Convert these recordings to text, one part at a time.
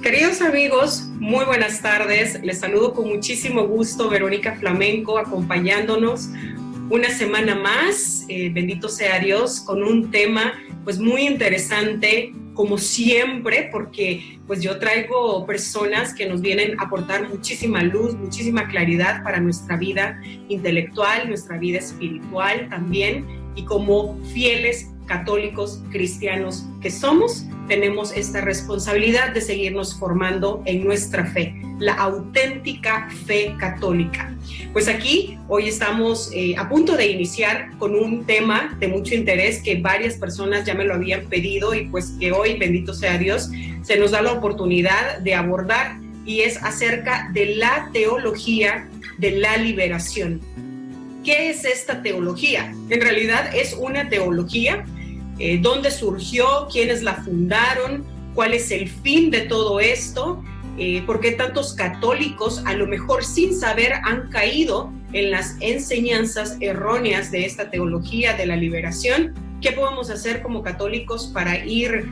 Queridos amigos, muy buenas tardes. Les saludo con muchísimo gusto, Verónica Flamenco, acompañándonos una semana más, bendito sea Dios, con un tema pues muy interesante, como siempre, porque pues yo traigo personas que nos vienen a aportar muchísima luz, muchísima claridad para nuestra vida intelectual, nuestra vida espiritual también, y como fieles católicos cristianos que somos, tenemos esta responsabilidad de seguirnos formando en nuestra fe, la auténtica fe católica. Pues aquí hoy estamos a punto de iniciar con un tema de mucho interés que varias personas ya me lo habían pedido y pues que hoy, bendito sea Dios, se nos da la oportunidad de abordar, y es acerca de la teología de la liberación. ¿Qué es esta teología? En realidad es una teología. ¿Dónde surgió? ¿Quiénes la fundaron? ¿Cuál es el fin de todo esto? ¿Por qué tantos católicos, a lo mejor sin saber, han caído en las enseñanzas erróneas de esta teología de la liberación? ¿Qué podemos hacer como católicos para ir,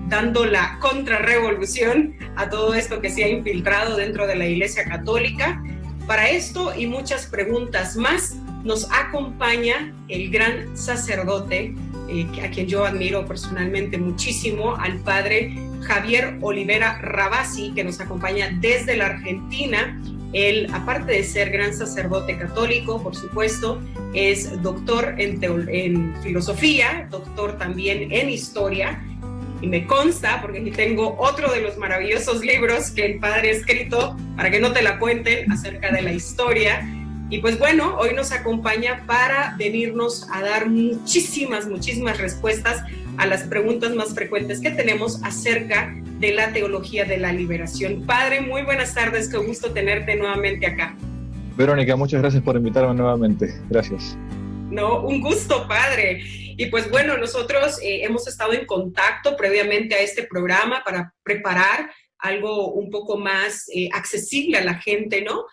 dando la contrarrevolución a todo esto que se ha infiltrado dentro de la Iglesia Católica? Para esto y muchas preguntas más, nos acompaña el gran sacerdote, a quien yo admiro personalmente muchísimo, al padre Javier Olivera Rabasi, que nos acompaña desde la Argentina. Él, aparte de ser gran sacerdote católico, por supuesto, es doctor en filosofía, doctor también en historia, y me consta, porque aquí tengo otro de los maravillosos libros que el padre ha escrito, para que no te la cuenten, acerca de la historia. Y pues bueno, hoy nos acompaña para venirnos a dar muchísimas respuestas a las preguntas más frecuentes que tenemos acerca de la teología de la liberación. Padre, muy buenas tardes, qué gusto tenerte nuevamente acá. Verónica, muchas gracias por invitarme nuevamente. Gracias. No, un gusto, padre. Y pues bueno, nosotros hemos estado en contacto previamente a este programa para preparar algo un poco más accesible a la gente, ¿no?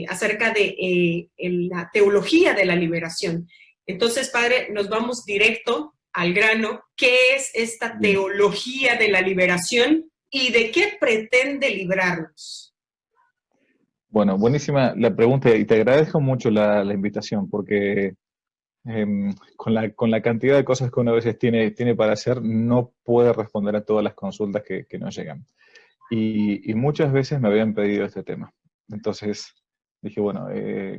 Acerca de la teología de la liberación. Entonces, padre, nos vamos directo al grano. ¿Qué es esta teología de la liberación y de qué pretende librarnos? Bueno, buenísima la pregunta y te agradezco mucho la invitación porque con la cantidad de cosas que uno a veces tiene para hacer, no puede responder a todas las consultas que nos llegan. Y muchas veces me habían pedido este tema. Entonces dije, bueno,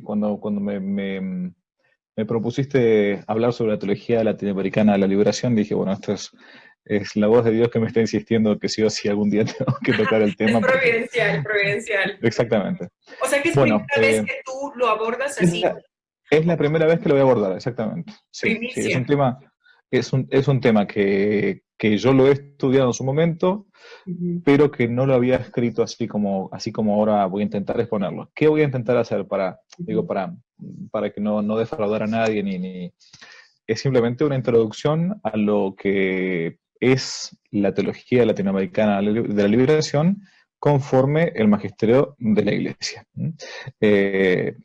cuando me propusiste hablar sobre la teología latinoamericana de la liberación, dije, bueno, esto es la voz de Dios que me está insistiendo que sí o sí algún día tengo que tocar el tema. Es providencial. Exactamente. O sea que es Bueno, primera vez que tú lo abordas así. Es la primera vez que lo voy a abordar, exactamente. Sí, es un tema, es un tema que yo lo he estudiado en su momento, pero que no lo había escrito así como ahora voy a intentar exponerlo. ¿Qué voy a intentar hacer para que no defraudar a nadie ni es simplemente una introducción a lo que es la teología latinoamericana de la liberación conforme el magisterio de la Iglesia.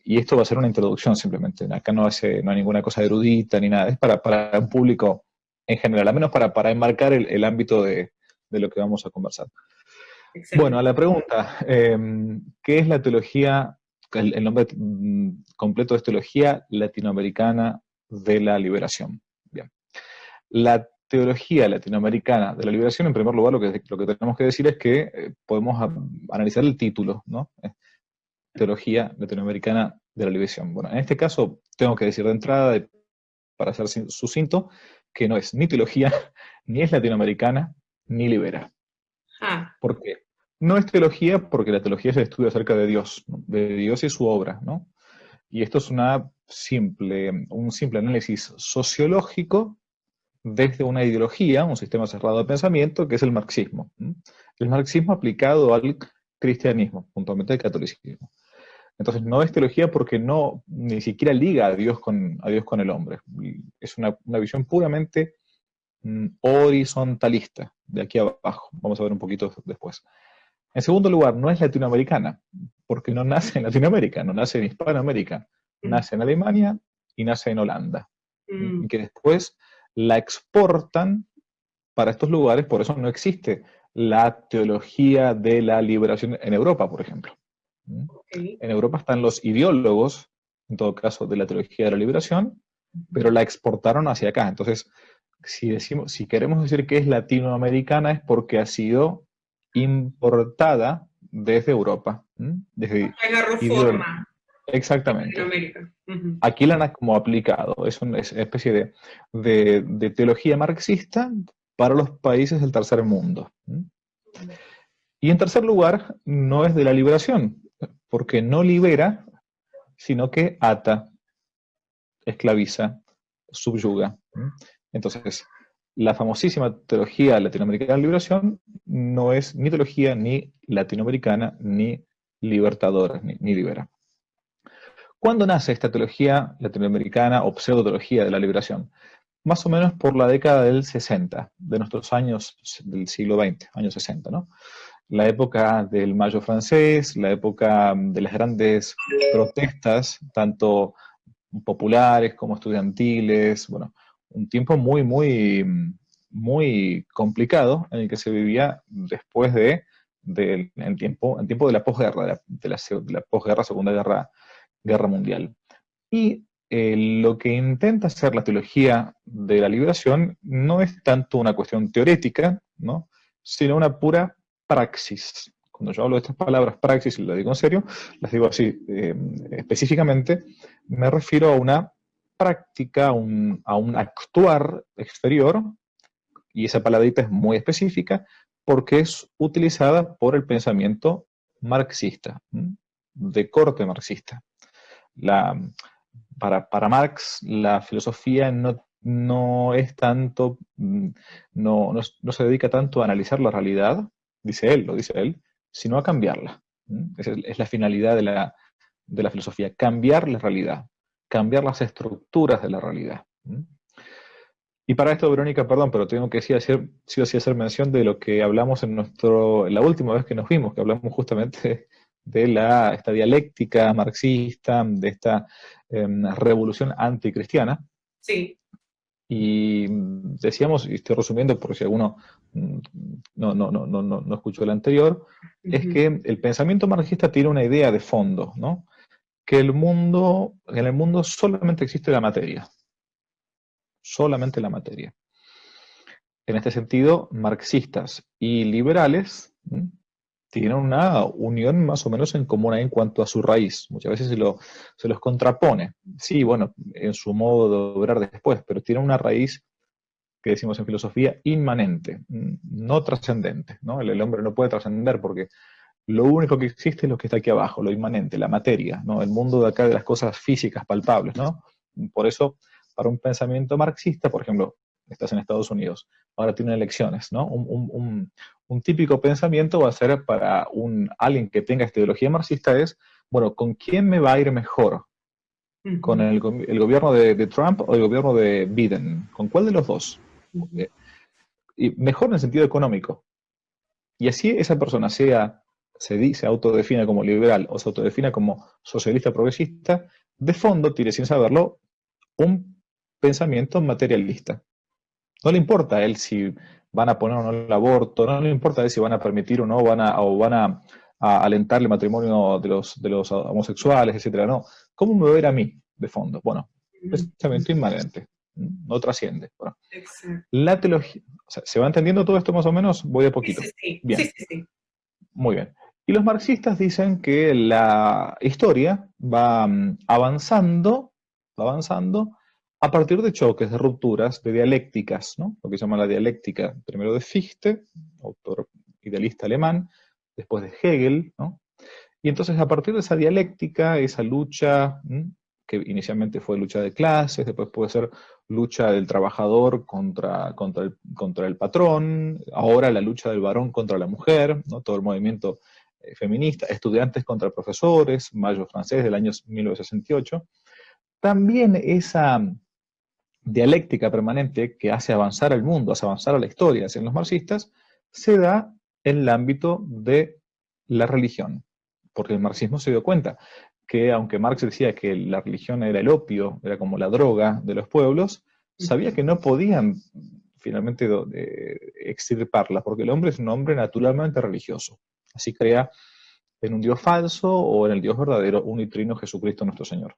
Y esto va a ser una introducción simplemente. Acá no hay ninguna cosa erudita ni nada. Es para un público en general, al menos para enmarcar el ámbito de lo que vamos a conversar. Excelente. Bueno, a la pregunta, ¿qué es la teología? El nombre completo es Teología Latinoamericana de la Liberación. Bien. La teología latinoamericana de la liberación, en primer lugar, lo que tenemos que decir es que podemos analizar el título, ¿no? Teología Latinoamericana de la Liberación. Bueno, en este caso, tengo que decir de entrada, para ser sucinto, que no es ni teología, ni es latinoamericana, ni libera. ¿Por qué? No es teología porque la teología es el estudio acerca de Dios, ¿no? De Dios y su obra, ¿no? Y esto es un simple análisis sociológico desde una ideología, un sistema cerrado de pensamiento, que es el marxismo. El marxismo aplicado al cristianismo, puntualmente al catolicismo. Entonces no es teología porque ni siquiera liga a Dios con el hombre. Es una visión puramente horizontalista, de aquí abajo. Vamos a ver un poquito después. En segundo lugar, no es latinoamericana, porque no nace en Latinoamérica, no nace en Hispanoamérica, nace en Alemania y nace en Holanda. Y que después la exportan para estos lugares, por eso no existe la teología de la liberación en Europa, por ejemplo. Okay. En Europa están los ideólogos, en todo caso, de la teología de la liberación, pero la exportaron hacia acá. Entonces, si queremos decir que es latinoamericana es porque ha sido importada desde Europa. Desde Agarró forma en Exactamente. Latinoamérica. Aquí la han como aplicado. Es una especie de teología marxista para los países del tercer mundo. Y en tercer lugar, no es de la liberación, porque no libera, sino que ata, esclaviza, subyuga. Entonces, la famosísima teología latinoamericana de liberación no es ni teología ni latinoamericana, ni libertadora, ni libera. ¿Cuándo nace esta teología latinoamericana o pseudo-teología de la liberación? Más o menos por la década del 60, de nuestros años del siglo XX, años 60, ¿no? La época del Mayo francés, la época de las grandes protestas, tanto populares como estudiantiles, bueno, un tiempo muy complicado en el que se vivía después del tiempo de la posguerra, de la posguerra, Segunda Guerra Mundial. Y lo que intenta hacer la teología de la liberación no es tanto una cuestión teórica, ¿no?, sino una pura praxis. Cuando yo hablo de estas palabras praxis, y lo digo en serio, las digo así específicamente, me refiero a una práctica, a un actuar exterior, y esa palabrita es muy específica porque es utilizada por el pensamiento marxista, de corte marxista. La, para Marx, la filosofía no es tanto, no se dedica tanto a analizar la realidad, lo dice él, sino a cambiarla. Esa es la finalidad de la filosofía, cambiar la realidad, cambiar las estructuras de la realidad. Y para esto, Verónica, perdón, pero tengo que sí o sí hacer mención de lo que hablamos en la última vez que nos vimos, que hablamos justamente de esta dialéctica marxista, de esta revolución anticristiana. Sí. Y decíamos, y estoy resumiendo por si alguno no escuchó el anterior, es que el pensamiento marxista tiene una idea de fondo, ¿no? Que en el mundo solamente existe la materia. Solamente la materia. En este sentido, marxistas y liberales tienen una unión más o menos en común en cuanto a su raíz. Muchas veces se los contrapone. Sí, bueno, en su modo de obrar después, pero tienen una raíz que decimos en filosofía inmanente, no trascendente, ¿no? El hombre no puede trascender porque lo único que existe es lo que está aquí abajo, lo inmanente, la materia, ¿no? El mundo de acá de las cosas físicas, palpables, ¿no? Por eso, para un pensamiento marxista, por ejemplo, estás en Estados Unidos, ahora tienen elecciones, ¿no? Un típico pensamiento va a ser para alguien que tenga esta ideología marxista es, bueno, ¿con quién me va a ir mejor? ¿Con el gobierno de Trump o el gobierno de Biden? ¿Con cuál de los dos? Y mejor en el sentido económico. Y así esa persona se autodefine como liberal o se autodefine como socialista progresista, de fondo tiene, sin saberlo, un pensamiento materialista. No le importa a él si van a poner o no el aborto, no le importa a él si van a permitir o no, van a alentar el matrimonio de los homosexuales, etcétera. No. ¿Cómo me va a ver a mí, de fondo? Bueno, pensamiento inmanente, no trasciende. Bueno, la teología, o sea, ¿se va entendiendo todo esto más o menos? Voy de poquito. Sí. Bien. Sí. Muy bien. Y los marxistas dicen que la historia va avanzando a partir de choques, de rupturas, de dialécticas, ¿no? Lo que se llama la dialéctica, primero de Fichte, autor idealista alemán, después de Hegel, ¿no? Y entonces a partir de esa dialéctica, esa lucha, que inicialmente fue lucha de clases, después puede ser lucha del trabajador contra el patrón, ahora la lucha del varón contra la mujer, ¿no? Todo el movimiento feminista, estudiantes contra profesores, Mayo francés del año 1968. También esa dialéctica permanente que hace avanzar el mundo, hace avanzar a la historia hacia los marxistas, se da en el ámbito de la religión. Porque el marxismo se dio cuenta que aunque Marx decía que la religión era el opio, era como la droga de los pueblos, sabía que no podían finalmente extirparla, porque el hombre es un hombre naturalmente religioso. Así crea en un Dios falso o en el Dios verdadero, unitrino Jesucristo nuestro Señor.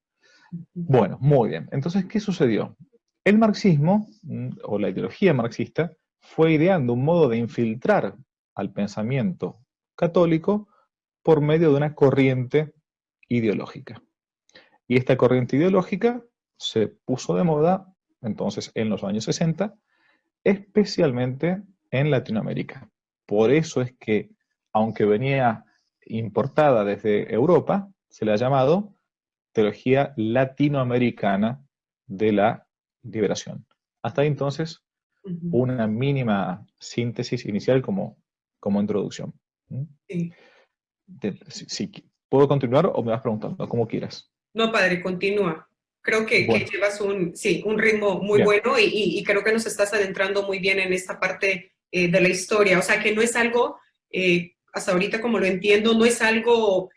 Bueno, muy bien. Entonces, ¿qué sucedió? El marxismo, o la ideología marxista, fue ideando un modo de infiltrar al pensamiento católico por medio de una corriente ideológica. Y esta corriente ideológica se puso de moda entonces en los años 60, especialmente en Latinoamérica. Por eso es que, aunque venía importada desde Europa, se le ha llamado teología latinoamericana de la liberación. Hasta ahí entonces, una mínima síntesis inicial como introducción. Sí. Si puedo continuar o me vas preguntando, como quieras. No, padre, continúa. Creo que llevas un ritmo muy bueno y creo que nos estás adentrando muy bien en esta parte de la historia. O sea, que no es algo, hasta ahorita como lo entiendo, no es algo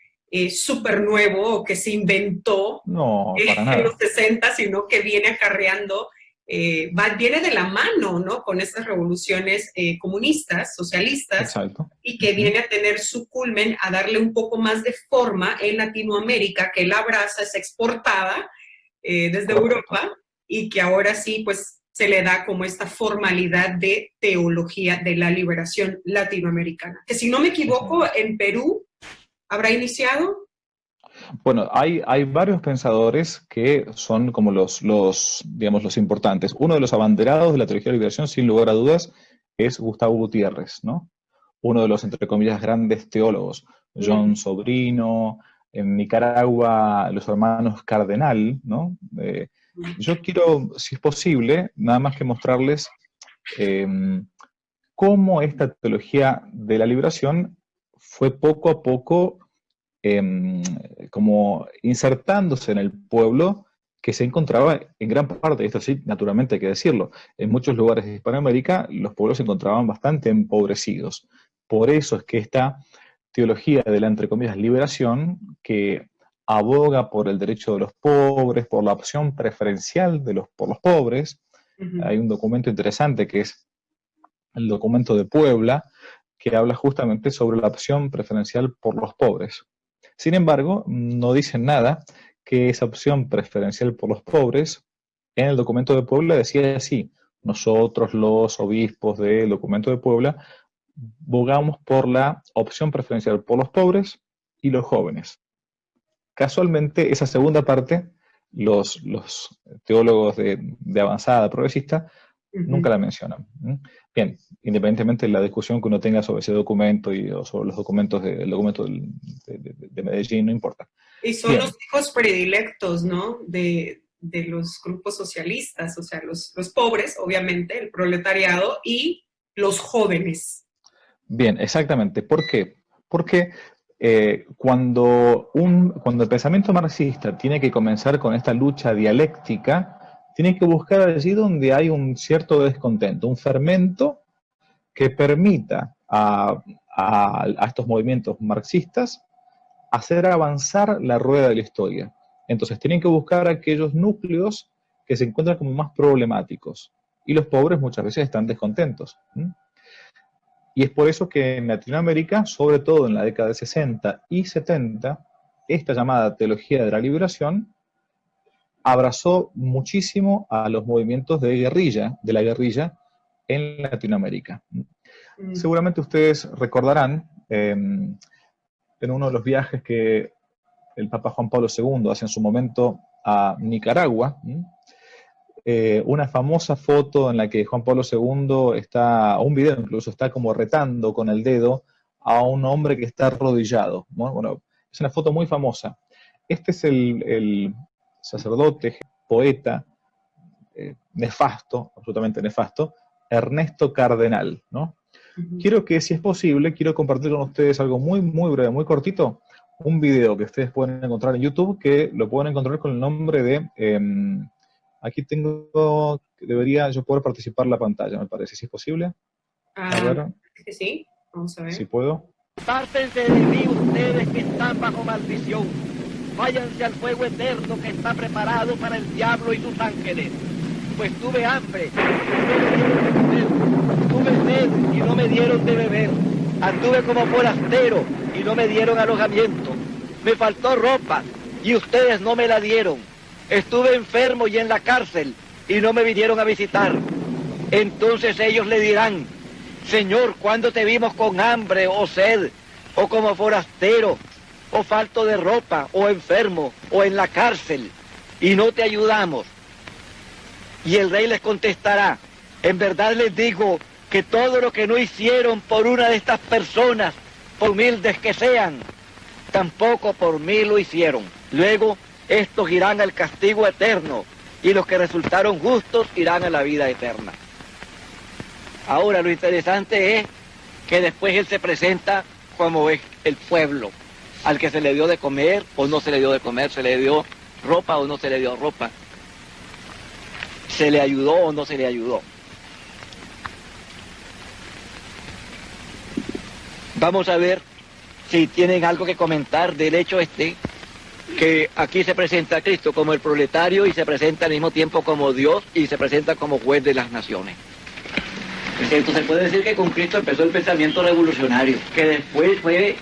súper nuevo o que se inventó para nada. en los 60, sino que viene acarreando, viene de la mano, ¿no? Con estas revoluciones comunistas, socialistas. Exacto. Y que viene a tener su culmen, a darle un poco más de forma en Latinoamérica, que la abraza, es exportada desde Europa, y que ahora sí, pues, se le da como esta formalidad de teología de la liberación latinoamericana. Que si no me equivoco, en Perú habrá iniciado. Bueno, hay varios pensadores que son como digamos, los importantes. Uno de los abanderados de la teología de la liberación, sin lugar a dudas, es Gustavo Gutiérrez, ¿no? Uno de los, entre comillas, grandes teólogos. John Sobrino, en Nicaragua, los hermanos Cardenal, ¿no? Yo quiero, si es posible, nada más que mostrarles cómo esta teología de la liberación fue poco a poco como insertándose en el pueblo que se encontraba en gran parte, esto sí, naturalmente hay que decirlo, en muchos lugares de Hispanoamérica los pueblos se encontraban bastante empobrecidos. Por eso es que esta teología de la, entre comillas, liberación, que aboga por el derecho de los pobres, por la opción preferencial por los pobres. Hay un documento interesante que es el documento de Puebla, que habla justamente sobre la opción preferencial por los pobres. Sin embargo, no dicen nada que esa opción preferencial por los pobres, en el documento de Puebla decía así: nosotros los obispos del documento de Puebla bogamos por la opción preferencial por los pobres y los jóvenes. Casualmente, esa segunda parte, los teólogos de avanzada progresista nunca la mencionan. Bien, independientemente de la discusión que uno tenga sobre ese documento o sobre los documentos del documento de Medellín, no importa. Y son los hijos predilectos, ¿no? De los grupos socialistas, o sea, los pobres, obviamente, el proletariado y los jóvenes. Bien, exactamente. ¿Por qué? Porque cuando el pensamiento marxista tiene que comenzar con esta lucha dialéctica, tiene que buscar allí donde hay un cierto descontento, un fermento que permita a estos movimientos marxistas hacer avanzar la rueda de la historia. Entonces tienen que buscar aquellos núcleos que se encuentran como más problemáticos. Y los pobres muchas veces están descontentos. Y es por eso que en Latinoamérica, sobre todo en la década de 60 y 70, esta llamada teología de la liberación abrazó muchísimo a los movimientos de la guerrilla en Latinoamérica. Seguramente ustedes recordarán en uno de los viajes que el Papa Juan Pablo II hace en su momento a Nicaragua, una famosa foto en la que Juan Pablo II está, un video incluso, está como retando con el dedo a un hombre que está arrodillado, ¿no? Bueno, es una foto muy famosa. Este es el sacerdote, poeta, nefasto, absolutamente nefasto, Ernesto Cardenal, ¿no? Quiero que, si es posible, quiero compartir con ustedes algo muy, muy breve, muy cortito, un video que ustedes pueden encontrar en YouTube, que lo pueden encontrar con el nombre de... aquí debería yo poder participar en la pantalla, me parece, si es posible. A ver. Sí, vamos a ver. Si puedo. Apártense de mí ustedes que están bajo maldición. Váyanse al fuego eterno que está preparado para el diablo y sus ángeles. pues tuve hambre y no me dieron de comer, tuve sed y no me dieron de beber, anduve como forastero y no me dieron alojamiento, me faltó ropa y ustedes no me la dieron, estuve enfermo y en la cárcel y no me vinieron a visitar. Entonces ellos le dirán: Señor, ¿cuándo te vimos con hambre o sed, o como forastero, o falto de ropa, o enfermo, o en la cárcel, y no te ayudamos? Y el rey les contestará: en verdad les digo que todo lo que no hicieron por una de estas personas, por humildes que sean, tampoco por mí lo hicieron. Luego estos irán al castigo eterno, y los que resultaron justos irán a la vida eterna. Ahora lo interesante es que después él se presenta como es el pueblo, al que se le dio de comer o no se le dio de comer, se le dio ropa o no se le dio ropa, se le ayudó o no se le ayudó. Vamos a ver si tienen algo que comentar del hecho que aquí se presenta a Cristo como el proletario y se presenta al mismo tiempo como Dios y se presenta como juez de las naciones. Entonces se puede decir que con Cristo empezó el pensamiento revolucionario, que después fue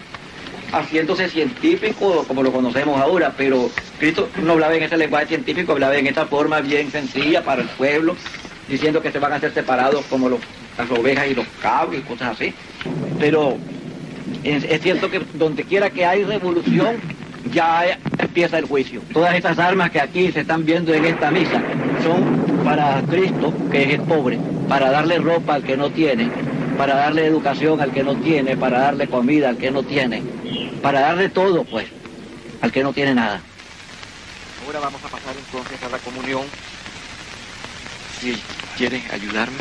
haciéndose científico como lo conocemos ahora, pero Cristo no hablaba en ese lenguaje científico, hablaba en esta forma bien sencilla para el pueblo, diciendo que se van a ser separados como las ovejas y los cabros y cosas así. Pero es cierto que donde quiera que hay revolución, ya empieza el juicio. Todas esas armas que aquí se están viendo en esta misa son para Cristo, que es el pobre, para darle ropa al que no tiene, para darle educación al que no tiene, para darle comida al que no tiene, para darle todo, pues, al que no tiene nada. Ahora vamos a pasar entonces a la comunión. Si quieres ayudarme.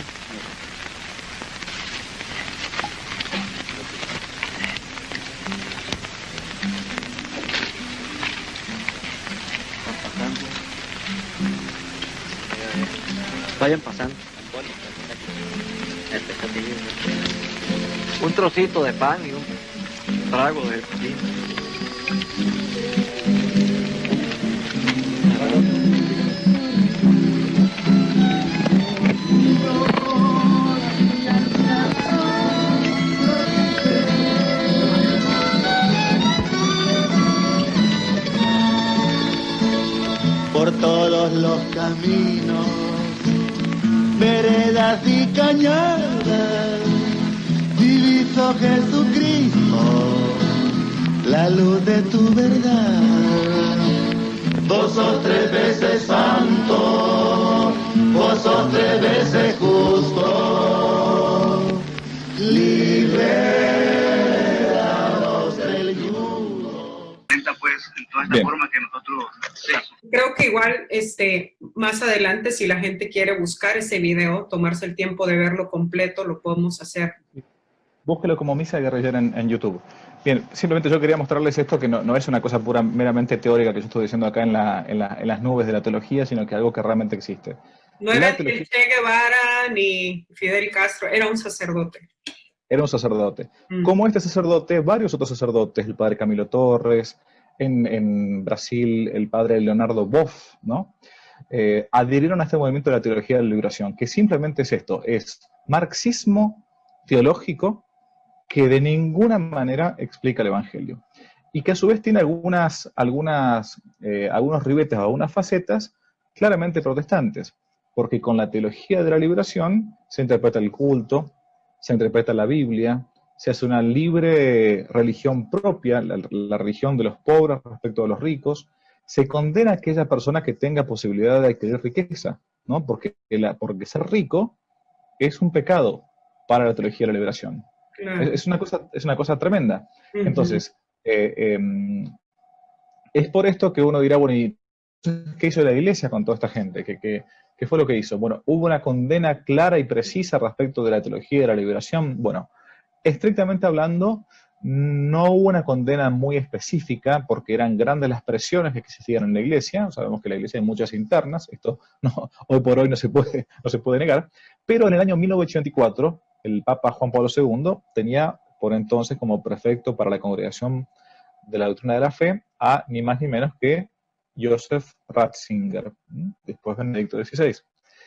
Vayan pasando. Un trocito de pan y un trago de vino. Por todos los caminos, veredas y cañadas, diviso Jesucristo, la luz de tu verdad. Vos sos 3 veces santo, vos sos 3 veces justo, liberados del yugo. Pues en toda esta forma que nosotros... Sí. Creo que igual más adelante, si la gente quiere buscar ese video, tomarse el tiempo de verlo completo, lo podemos hacer. Búsquelo como Misa Guerrillera en YouTube. Bien, simplemente yo quería mostrarles esto, que no es una cosa pura, meramente teórica que yo estoy diciendo acá en las nubes de la teología, sino que algo que realmente existe. No era Che Guevara ni Fidel Castro, era un sacerdote. Era un sacerdote. Como este sacerdote, varios otros sacerdotes, el padre Camilo Torres, en Brasil el padre Leonardo Boff, ¿no? Adhirieron a este movimiento de la teología de la liberación, que simplemente es esto, es marxismo teológico que de ninguna manera explica el Evangelio, y que a su vez tiene algunos ribetes o algunas facetas claramente protestantes, porque con la teología de la liberación se interpreta el culto, se interpreta la Biblia, se hace una libre religión propia, la religión de los pobres respecto a los ricos, se condena a aquella persona que tenga posibilidad de adquirir riqueza, ¿no? Porque ser rico es un pecado para la teología de la liberación. Claro. Es una cosa tremenda. Entonces, es por esto que uno dirá, bueno, ¿y qué hizo la Iglesia con toda esta gente? ¿Qué fue lo que hizo? Bueno, hubo una condena clara y precisa respecto de la teología de la liberación. Bueno, estrictamente hablando, no hubo una condena muy específica, porque eran grandes las presiones que existían en la Iglesia. Sabemos que la Iglesia hay muchas internas, esto hoy por hoy no se puede negar, pero en el año 1984, el Papa Juan Pablo II tenía por entonces como prefecto para la Congregación de la Doctrina de la Fe a ni más ni menos que Joseph Ratzinger, después Benedicto XVI.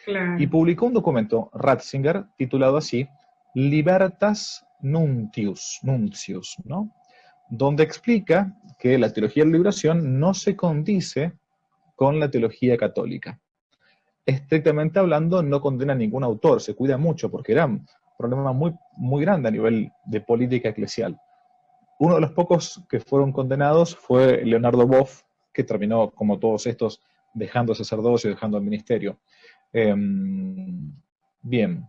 Claro. Y publicó un documento, Ratzinger, titulado así, Libertas Nuntius, ¿no? Donde explica que la teología de la liberación no se condice con la teología católica. Estrictamente hablando, no condena a ningún autor, se cuida mucho, porque era un problema muy, muy grande a nivel de política eclesial. Uno de los pocos que fueron condenados fue Leonardo Boff, que terminó, como todos estos, dejando el sacerdocio y dejando el ministerio. Bien.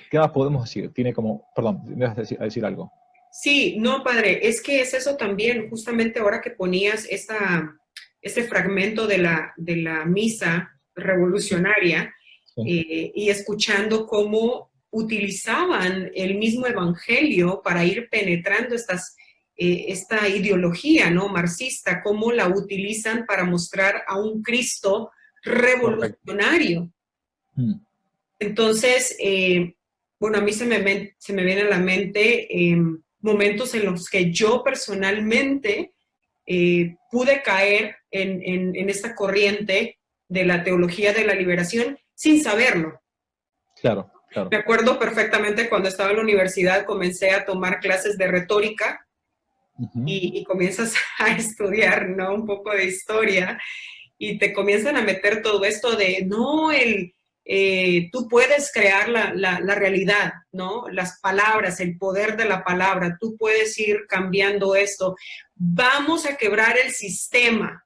¿Qué más podemos decir? Tiene como... Perdón, me vas a decir algo. Sí, no, padre, es que es eso también, justamente ahora que ponías este fragmento de la misa revolucionaria, Sí. y escuchando cómo utilizaban el mismo evangelio para ir penetrando esta ideología, ¿no?, marxista, cómo la utilizan para mostrar a un Cristo revolucionario. Correcto. Entonces, bueno, a mí se me viene a la mente momentos en los que yo personalmente pude caer en esta corriente de la teología de la liberación sin saberlo. Claro, claro. Me acuerdo perfectamente cuando estaba en la universidad, comencé a tomar clases de retórica y comienzas a estudiar, ¿no?, un poco de historia y te comienzan a meter todo esto de, no, tú puedes crear la realidad, ¿no? Las palabras, el poder de la palabra, tú puedes ir cambiando esto. Vamos a quebrar el sistema,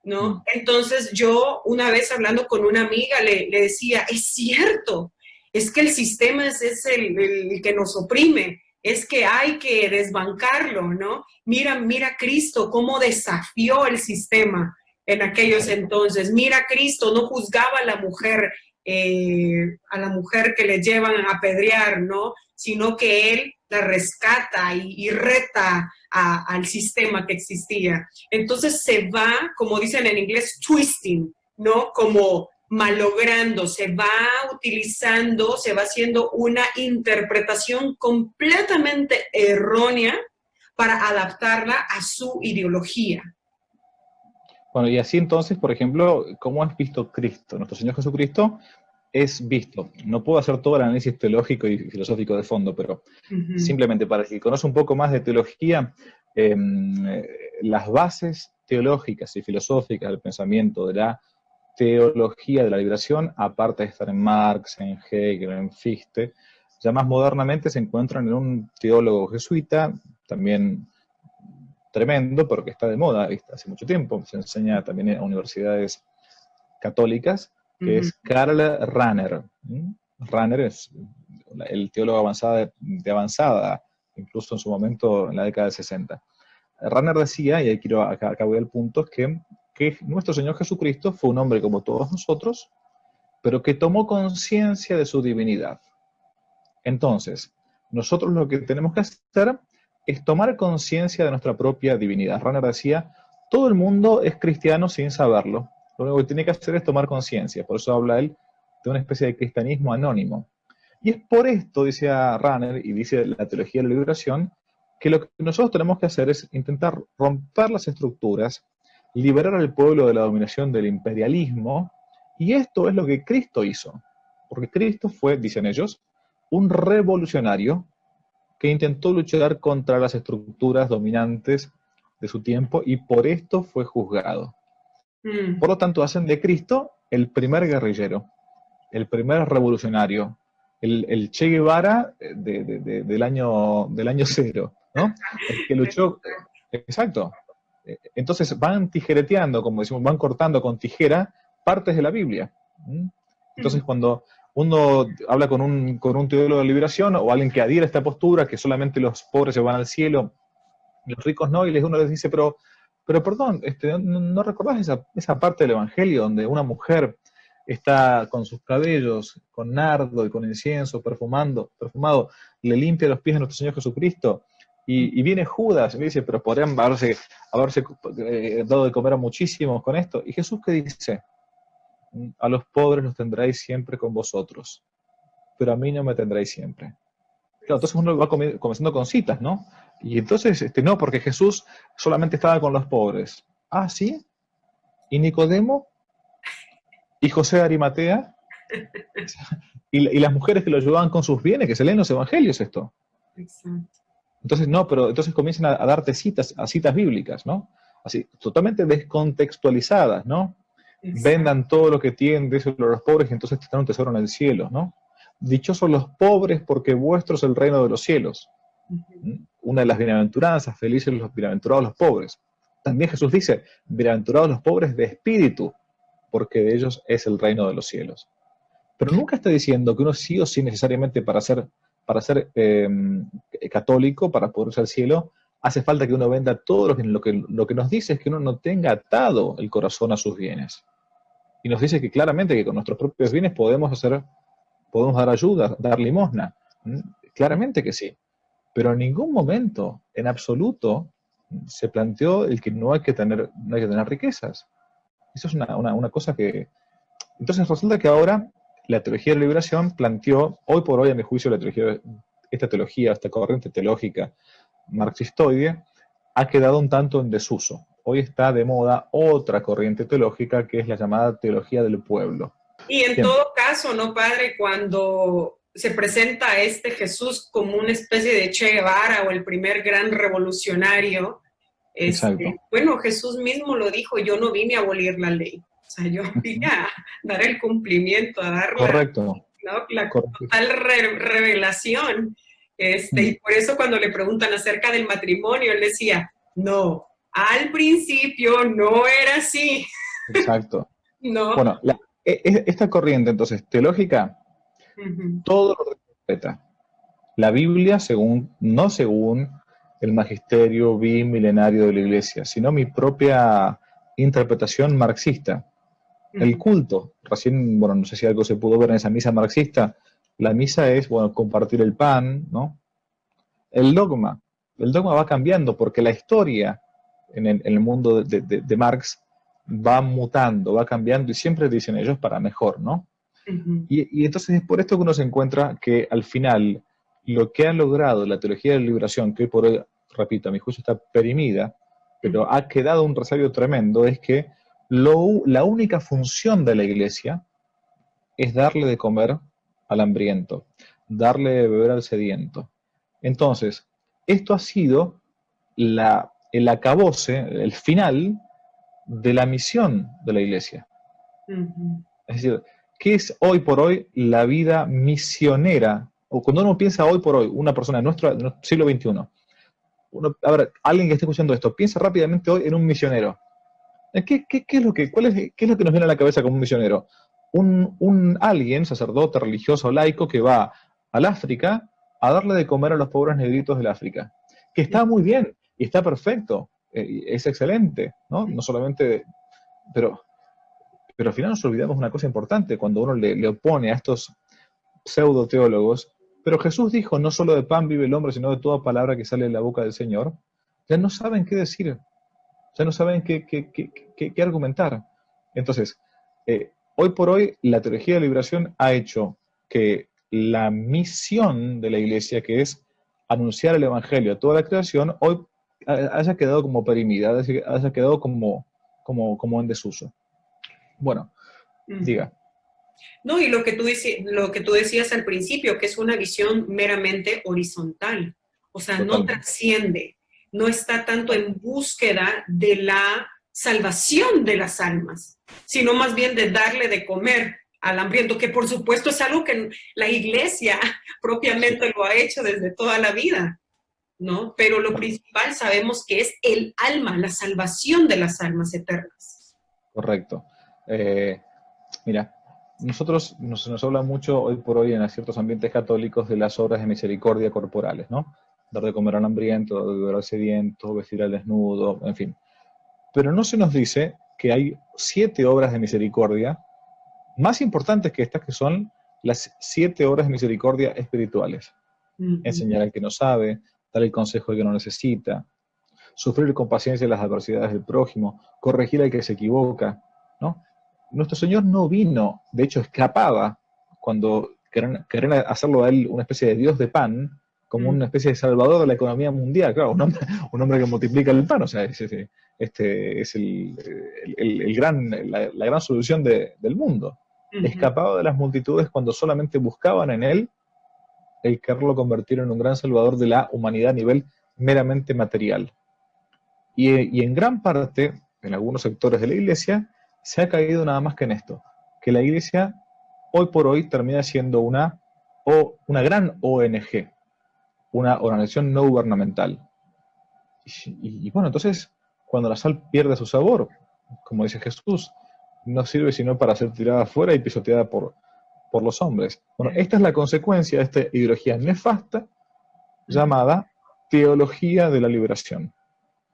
¿no? Entonces yo una vez hablando con una amiga le decía, es cierto, es que el sistema es el que nos oprime, es que hay que desbancarlo, ¿no? Mira Cristo cómo desafió el sistema en aquellos entonces. Mira Cristo, no juzgaba a la mujer que le llevan a apedrear, ¿no? Sino que él la rescata y reta al sistema que existía. Entonces se va, como dicen en inglés, twisting, ¿no? Como malogrando, se va utilizando, se va haciendo una interpretación completamente errónea para adaptarla a su ideología. Bueno, y así entonces, por ejemplo, ¿cómo es visto Cristo? Nuestro Señor Jesucristo es visto. No puedo hacer todo el análisis teológico y filosófico de fondo, pero simplemente para quien conoce un poco más de teología, las bases teológicas y filosóficas del pensamiento de la teología de la liberación, aparte de estar en Marx, en Hegel, en Fichte, ya más modernamente se encuentran en un teólogo jesuita, también tremendo, pero que está de moda hace mucho tiempo, se enseña también en universidades católicas, que es Karl Rahner. Rahner es el teólogo de avanzada, incluso en su momento en la década del 60. Rahner decía, y aquí acá voy al punto, que nuestro Señor Jesucristo fue un hombre como todos nosotros, pero que tomó conciencia de su divinidad. Entonces, nosotros lo que tenemos que hacer es tomar conciencia de nuestra propia divinidad. Rahner decía, todo el mundo es cristiano sin saberlo. Lo único que tiene que hacer es tomar conciencia. Por eso habla él de una especie de cristianismo anónimo. Y es por esto, dice Rahner, y dice la teología de la liberación, que lo que nosotros tenemos que hacer es intentar romper las estructuras, liberar al pueblo de la dominación del imperialismo, y esto es lo que Cristo hizo. Porque Cristo fue, dicen ellos, un revolucionario que intentó luchar contra las estructuras dominantes de su tiempo y por esto fue juzgado. Por lo tanto, hacen de Cristo el primer guerrillero, el primer revolucionario, el Che Guevara del año cero, ¿no? El que luchó... Exacto. Entonces van tijereteando, como decimos, van cortando con tijera partes de la Biblia. Entonces cuando uno habla con un teólogo de liberación o alguien que adhiere a esta postura, que solamente los pobres se van al cielo, los ricos no, y uno les dice, pero perdón, ¿no recordás esa parte del Evangelio donde una mujer está con sus cabellos, con nardo y con incienso, perfumado, le limpia los pies a nuestro Señor Jesucristo? Y viene Judas y me dice, pero podrían haberse dado de comer a muchísimos con esto. ¿Y Jesús qué dice? A los pobres los tendréis siempre con vosotros, pero a mí no me tendréis siempre. Claro, entonces uno va comenzando con citas, ¿no? Y entonces, no, porque Jesús solamente estaba con los pobres. Ah, ¿sí? ¿Y Nicodemo? y José de Arimatea, y las mujeres que lo ayudaban con sus bienes, que se leen los evangelios esto. Exacto. Entonces, no, pero entonces comienzan a darte citas, a citas bíblicas, ¿no? Así, totalmente descontextualizadas, ¿no? Exacto. Vendan todo lo que tienen, déselo a los pobres, y entonces tendrán un tesoro en el cielo, ¿no? Dichosos los pobres, porque vuestro es el reino de los cielos. Una de las bienaventuranzas, felices los bienaventurados los pobres. También Jesús dice, bienaventurados los pobres de espíritu, porque de ellos es el reino de los cielos. Pero nunca está diciendo que uno sí o sí necesariamente para ser católico, para poder ir al cielo, hace falta que uno venda todos los bienes. Lo que nos dice es que uno no tenga atado el corazón a sus bienes. Y nos dice que claramente que con nuestros propios bienes podemos dar ayuda, dar limosna. Claramente que sí. Pero en ningún momento, en absoluto, se planteó el que no hay que tener riquezas. Eso es una cosa que... Entonces resulta que ahora la teología de la liberación planteó, hoy por hoy, a mi juicio, esta corriente teológica marxistoide, ha quedado un tanto en desuso. Hoy está de moda otra corriente teológica que es la llamada teología del pueblo. Y en todo caso, ¿no, padre? Cuando se presenta a este Jesús como una especie de Che Guevara o el primer gran revolucionario, bueno, Jesús mismo lo dijo, yo no vine a abolir la ley. O sea, yo vine a dar el cumplimiento, a dar la total revelación. Y por eso cuando le preguntan acerca del matrimonio, él decía, no, al principio no era así. Exacto. No. Bueno, esta corriente, entonces, teológica, todo lo respeta. La Biblia, no según el magisterio bimilenario de la Iglesia, sino mi propia interpretación marxista. El culto, recién, bueno, no sé si algo se pudo ver en esa misa marxista, la misa es, bueno, compartir el pan, ¿no? El dogma va cambiando porque la historia en el mundo de Marx va mutando, va cambiando y siempre dicen ellos para mejor, ¿no? Y entonces es por esto que uno se encuentra que al final lo que ha logrado la teología de la liberación, que hoy por hoy, repito, a mi juicio está perimida, pero ha quedado un resabios tremendo, es que la única función de la Iglesia es darle de comer al hambriento, darle de beber al sediento. Entonces, esto ha sido el acabose, el final de la misión de la Iglesia. Es decir, ¿qué es hoy por hoy la vida misionera? O cuando uno piensa hoy por hoy, una persona en nuestro siglo XXI, a ver, alguien que esté escuchando esto, piensa rápidamente hoy en un misionero. ¿Qué es lo que nos viene a la cabeza como un misionero? Alguien, sacerdote, religioso, laico, que va al África a darle de comer a los pobres negritos del África. Que está muy bien, y está perfecto, es excelente, ¿no? No solamente... Pero al final nos olvidamos una cosa importante cuando uno le opone a estos pseudo teólogos. Pero Jesús dijo, no solo de pan vive el hombre, sino de toda palabra que sale de la boca del Señor. Ya no saben qué decir. Ya no saben qué argumentar. Entonces, hoy por hoy, la teología de la liberación ha hecho que la misión de la Iglesia, que es anunciar el Evangelio a toda la creación, hoy haya quedado como perimida, haya quedado como en desuso. Bueno, diga. No, y lo que tú decías al principio, que es una visión meramente horizontal, o sea, no trasciende, no está tanto en búsqueda de la salvación de las almas, sino más bien de darle de comer al hambriento, que por supuesto es algo que la Iglesia propiamente lo ha hecho desde toda la vida, ¿no? Pero lo principal sabemos que es el alma, la salvación de las almas eternas. Correcto. Mira, nosotros nos habla mucho hoy por hoy en ciertos ambientes católicos de las obras de misericordia corporales, ¿no? Dar de comer al hambriento, dar de beber al sediento, vestir al desnudo, en fin. Pero no se nos dice que hay 7 obras de misericordia más importantes que estas, que son las 7 obras de misericordia espirituales. Enseñar al que no sabe, dar el consejo al que no necesita, sufrir con paciencia las adversidades del prójimo, corregir al que se equivoca, ¿no? Nuestro Señor no vino, de hecho escapaba cuando querían hacerlo a él una especie de Dios de pan, como una especie de salvador de la economía mundial, claro, un hombre que multiplica el pan, o sea, es la gran solución del mundo. Escapado de las multitudes cuando solamente buscaban en él el quererlo convertir en un gran salvador de la humanidad a nivel meramente material. Y en gran parte, en algunos sectores de la iglesia, se ha caído nada más que en esto, que la iglesia hoy por hoy termina siendo una gran ONG, una organización no gubernamental. Y bueno, entonces, cuando la sal pierde su sabor, como dice Jesús, no sirve sino para ser tirada afuera y pisoteada por los hombres. Bueno, esta es la consecuencia de esta ideología nefasta llamada teología de la liberación.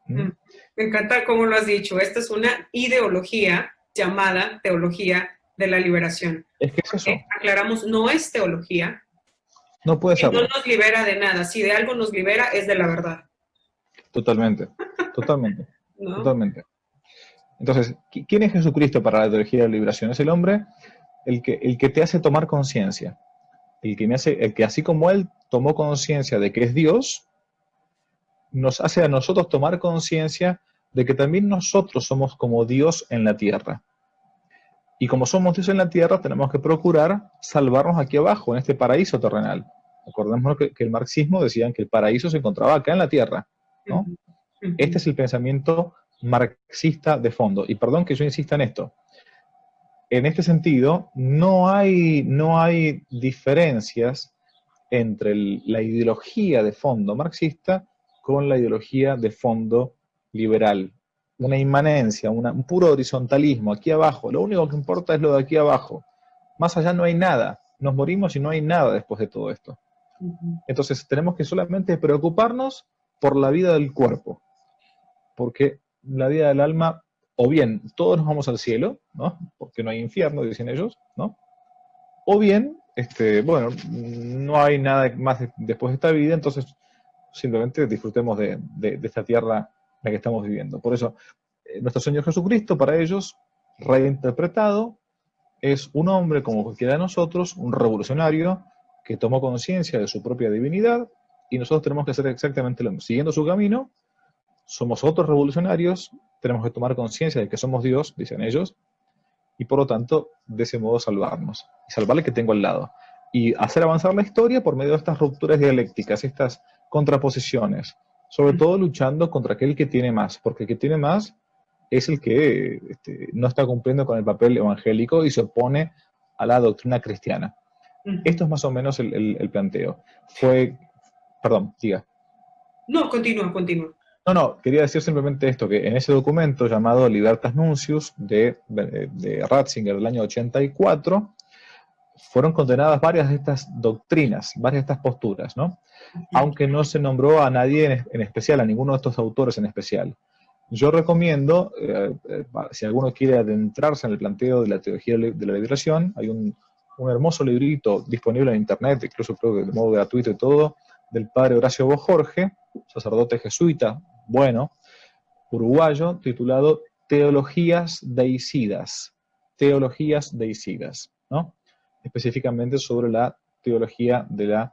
Me encanta cómo lo has dicho. Esta es una ideología llamada teología de la liberación. Es que es eso. Aclaramos, no es teología. No puede ser. No nos libera de nada. Si de algo nos libera, es de la verdad. Totalmente. ¿No? Totalmente. Entonces, ¿quién es Jesucristo para la teología de la liberación? Es el hombre el que te hace tomar conciencia. El que así como Él tomó conciencia de que es Dios, nos hace a nosotros tomar conciencia de que también nosotros somos como Dios en la tierra. Y como somos Dios en la tierra, tenemos que procurar salvarnos aquí abajo, en este paraíso terrenal. Acordémonos que el marxismo decía que el paraíso se encontraba acá en la tierra, ¿no? Este es el pensamiento marxista de fondo. Y perdón que yo insista en esto. En este sentido, no hay diferencias entre la ideología de fondo marxista con la ideología de fondo liberal. Una inmanencia, un puro horizontalismo aquí abajo. Lo único que importa es lo de aquí abajo. Más allá no hay nada. Nos morimos y no hay nada después de todo esto. Entonces tenemos que solamente preocuparnos por la vida del cuerpo. Porque la vida del alma, o bien todos nos vamos al cielo, ¿no? Porque no hay infierno, dicen ellos, ¿no? O bien, bueno, no hay nada más después de esta vida, entonces simplemente disfrutemos de esta tierra en la que estamos viviendo. Por eso, nuestro Señor Jesucristo, para ellos, reinterpretado, es un hombre como cualquiera de nosotros, un revolucionario, que tomó conciencia de su propia divinidad, y nosotros tenemos que hacer exactamente lo mismo. Siguiendo su camino, somos otros revolucionarios, tenemos que tomar conciencia de que somos Dios, dicen ellos, y por lo tanto, de ese modo salvarnos, y salvar al que tengo al lado. Y hacer avanzar la historia por medio de estas rupturas dialécticas, estas contraposiciones, sobre todo luchando contra aquel que tiene más, porque el que tiene más es el que no está cumpliendo con el papel evangélico y se opone a la doctrina cristiana. Esto es más o menos el planteo. Perdón, diga. No, continúa. No, quería decir simplemente esto, que en ese documento llamado Libertas Nuncius de Ratzinger del año 84, fueron condenadas varias de estas doctrinas, varias de estas posturas, ¿no? Aunque no se nombró a nadie en especial, a ninguno de estos autores en especial. Yo recomiendo, si alguno quiere adentrarse en el planteo de la teología de la liberación, hay un hermoso librito disponible en internet, incluso creo que de modo gratuito y todo, del padre Horacio Bojorge, sacerdote jesuita, bueno, uruguayo, titulado Teologías deicidas, ¿no? Específicamente sobre la teología de la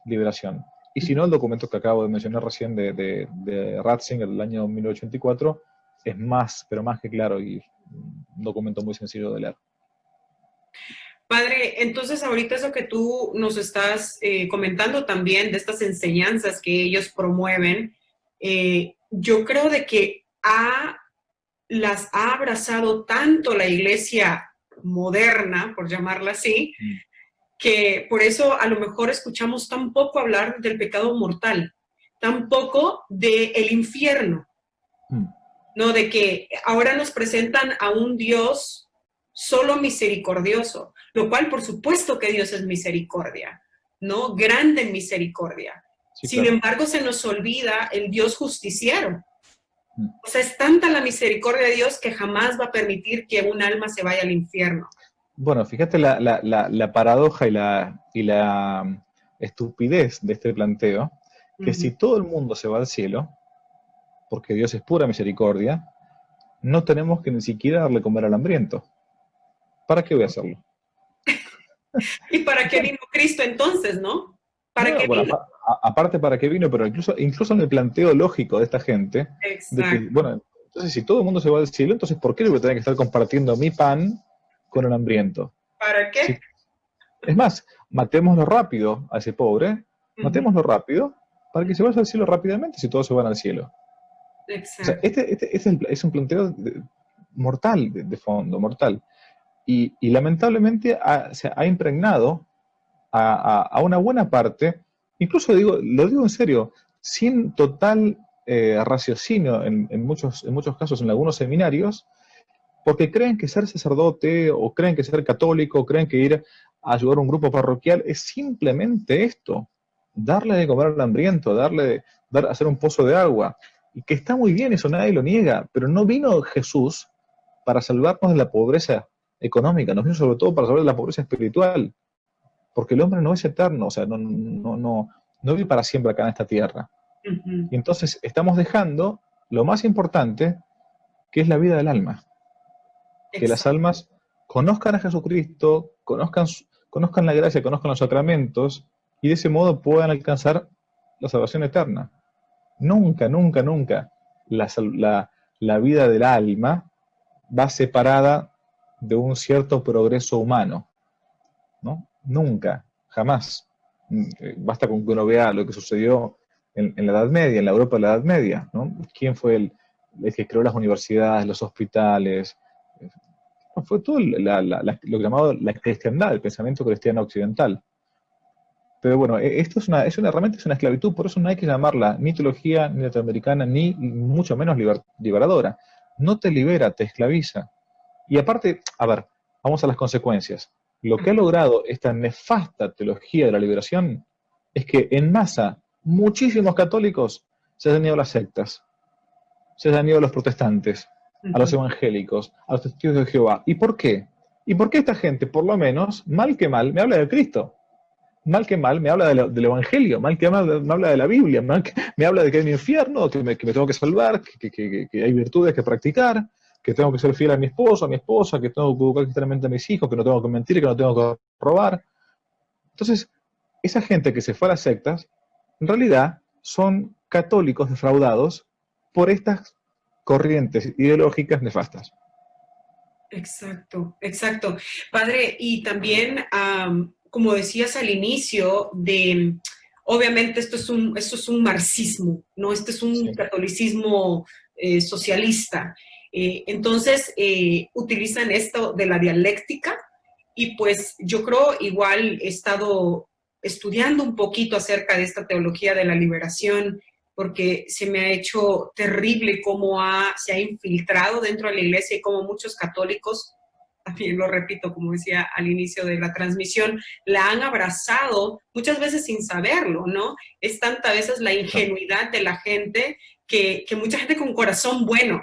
liberación. Y si no, el documento que acabo de mencionar recién de Ratzinger del año 1984 es más, pero más que claro, y un documento muy sencillo de leer. Padre, entonces ahorita eso que tú nos estás comentando también de estas enseñanzas que ellos promueven, yo creo de que las ha abrazado tanto la iglesia moderna, por llamarla así, que por eso a lo mejor escuchamos tan poco hablar del pecado mortal, tan poco del infierno, ¿no? De que ahora nos presentan a un Dios solo misericordioso, lo cual por supuesto que Dios es misericordia, ¿no? Grande en misericordia. Sí, sin embargo, se nos olvida el Dios justiciero. O sea, es tanta la misericordia de Dios que jamás va a permitir que un alma se vaya al infierno. Bueno, fíjate la paradoja y la estupidez de este planteo, que si todo el mundo se va al cielo, porque Dios es pura misericordia, no tenemos que ni siquiera darle comer al hambriento. ¿Para qué voy a hacerlo? ¿Y para qué vino Cristo entonces, no? ¿Para qué vino? aparte para qué vino, pero incluso en el planteo lógico de esta gente, de que, bueno, entonces si todo el mundo se va al cielo, entonces ¿por qué yo voy a tener que estar compartiendo mi pan con el hambriento? ¿Para qué? Sí. Es más, matémoslo rápido a ese pobre, matémoslo rápido para que se vaya al cielo rápidamente si todos se van al cielo. Exacto. O sea, este es un planteo mortal, de fondo, mortal. Y lamentablemente se ha impregnado a una buena parte, incluso lo digo en serio, sin total raciocinio en muchos casos, en algunos seminarios, porque creen que ser sacerdote, o creen que ser católico, o creen que ir a ayudar a un grupo parroquial es simplemente esto, darle de comer al hambriento, hacer un pozo de agua, y que está muy bien, eso nadie lo niega, pero no vino Jesús para salvarnos de la pobreza económica, nos vino sobre todo para salvar de la pobreza espiritual, porque el hombre no es eterno, o sea, no vive para siempre acá en esta tierra. Y entonces estamos dejando lo más importante, que es la vida del alma. Que las almas conozcan a Jesucristo, conozcan la gracia, conozcan los sacramentos, y de ese modo puedan alcanzar la salvación eterna. Nunca, nunca, nunca la vida del alma va separada de un cierto progreso humano, ¿no? Nunca, jamás. Basta con que uno vea lo que sucedió en la Edad Media, en la Europa de la Edad Media, ¿no? ¿Quién fue el que creó las universidades, los hospitales? Fue todo lo que llamado la cristiandad, el pensamiento cristiano occidental. Pero bueno, esto realmente es una esclavitud, por eso no hay que llamarla ni teología ni latinoamericana, ni mucho menos liberadora. No te libera, te esclaviza. Y aparte, a ver, vamos a las consecuencias. Lo que ha logrado esta nefasta teología de la liberación es que en masa muchísimos católicos se han ido a las sectas, se han ido a los protestantes, a los evangélicos, a los testigos de Jehová. ¿Y por qué? ¿Y por qué esta gente, por lo menos, mal que mal, me habla de Cristo? Mal que mal, me habla del Evangelio, mal que mal, me habla de la Biblia, me habla de que hay un infierno, que me tengo que salvar, que hay virtudes que practicar, que tengo que ser fiel a mi esposo, a mi esposa, que tengo que educar cristianamente a mis hijos, que no tengo que mentir, que no tengo que robar. Entonces, esa gente que se fue a las sectas, en realidad son católicos defraudados por estas corrientes ideológicas nefastas. Exacto, exacto. Padre, y también, como decías al inicio, obviamente esto es un marxismo, ¿no? Este es un catolicismo socialista. Entonces, utilizan esto de la dialéctica, y pues yo creo, igual he estado estudiando un poquito acerca de esta teología de la liberación, porque se me ha hecho terrible cómo se ha infiltrado dentro de la iglesia, y cómo muchos católicos, también lo repito, como decía al inicio de la transmisión, la han abrazado muchas veces sin saberlo, ¿no? Es tanta veces la ingenuidad de la gente que mucha gente con corazón bueno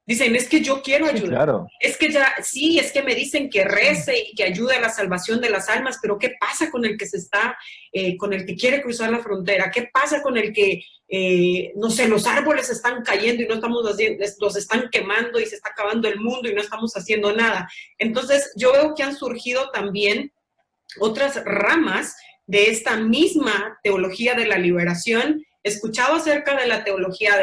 dicen, es que yo quiero ayudar. Sí, claro. Es que me dicen que rece y que ayude a la salvación de las almas, pero ¿qué pasa con el que con el que quiere cruzar la frontera? ¿Qué pasa con el que, no sé, los árboles están cayendo y no estamos haciendo, los están quemando y se está acabando el mundo y no estamos haciendo nada? Entonces, yo veo que han surgido también otras ramas de esta misma teología de la liberación. Escuchaba acerca de la teología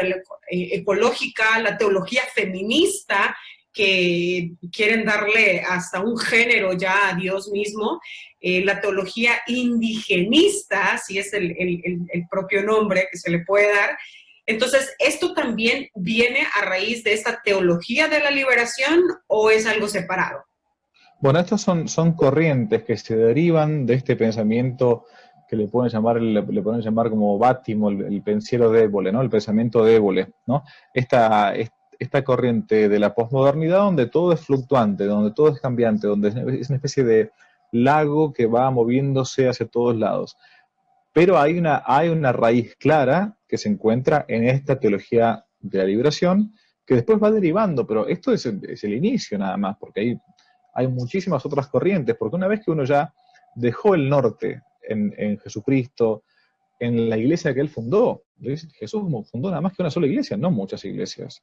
ecológica, la teología feminista, que quieren darle hasta un género ya a Dios mismo, la teología indigenista, si es el propio nombre que se le puede dar. Entonces, ¿esto también viene a raíz de esta teología de la liberación o es algo separado? Bueno, estas son corrientes que se derivan de este pensamiento que le pueden llamar como Bátimo, el pensiero d'Ébole, ¿no? El pensamiento d'Ébole, ¿no? Esta corriente de la posmodernidad donde todo es fluctuante, donde todo es cambiante, donde es una especie de lago que va moviéndose hacia todos lados. Pero hay una raíz clara que se encuentra en esta teología de la liberación, que después va derivando, pero esto es el inicio nada más, porque hay muchísimas otras corrientes, porque una vez que uno ya dejó el norte en Jesucristo, en la iglesia que él fundó, Jesús fundó nada más que una sola iglesia, no muchas iglesias,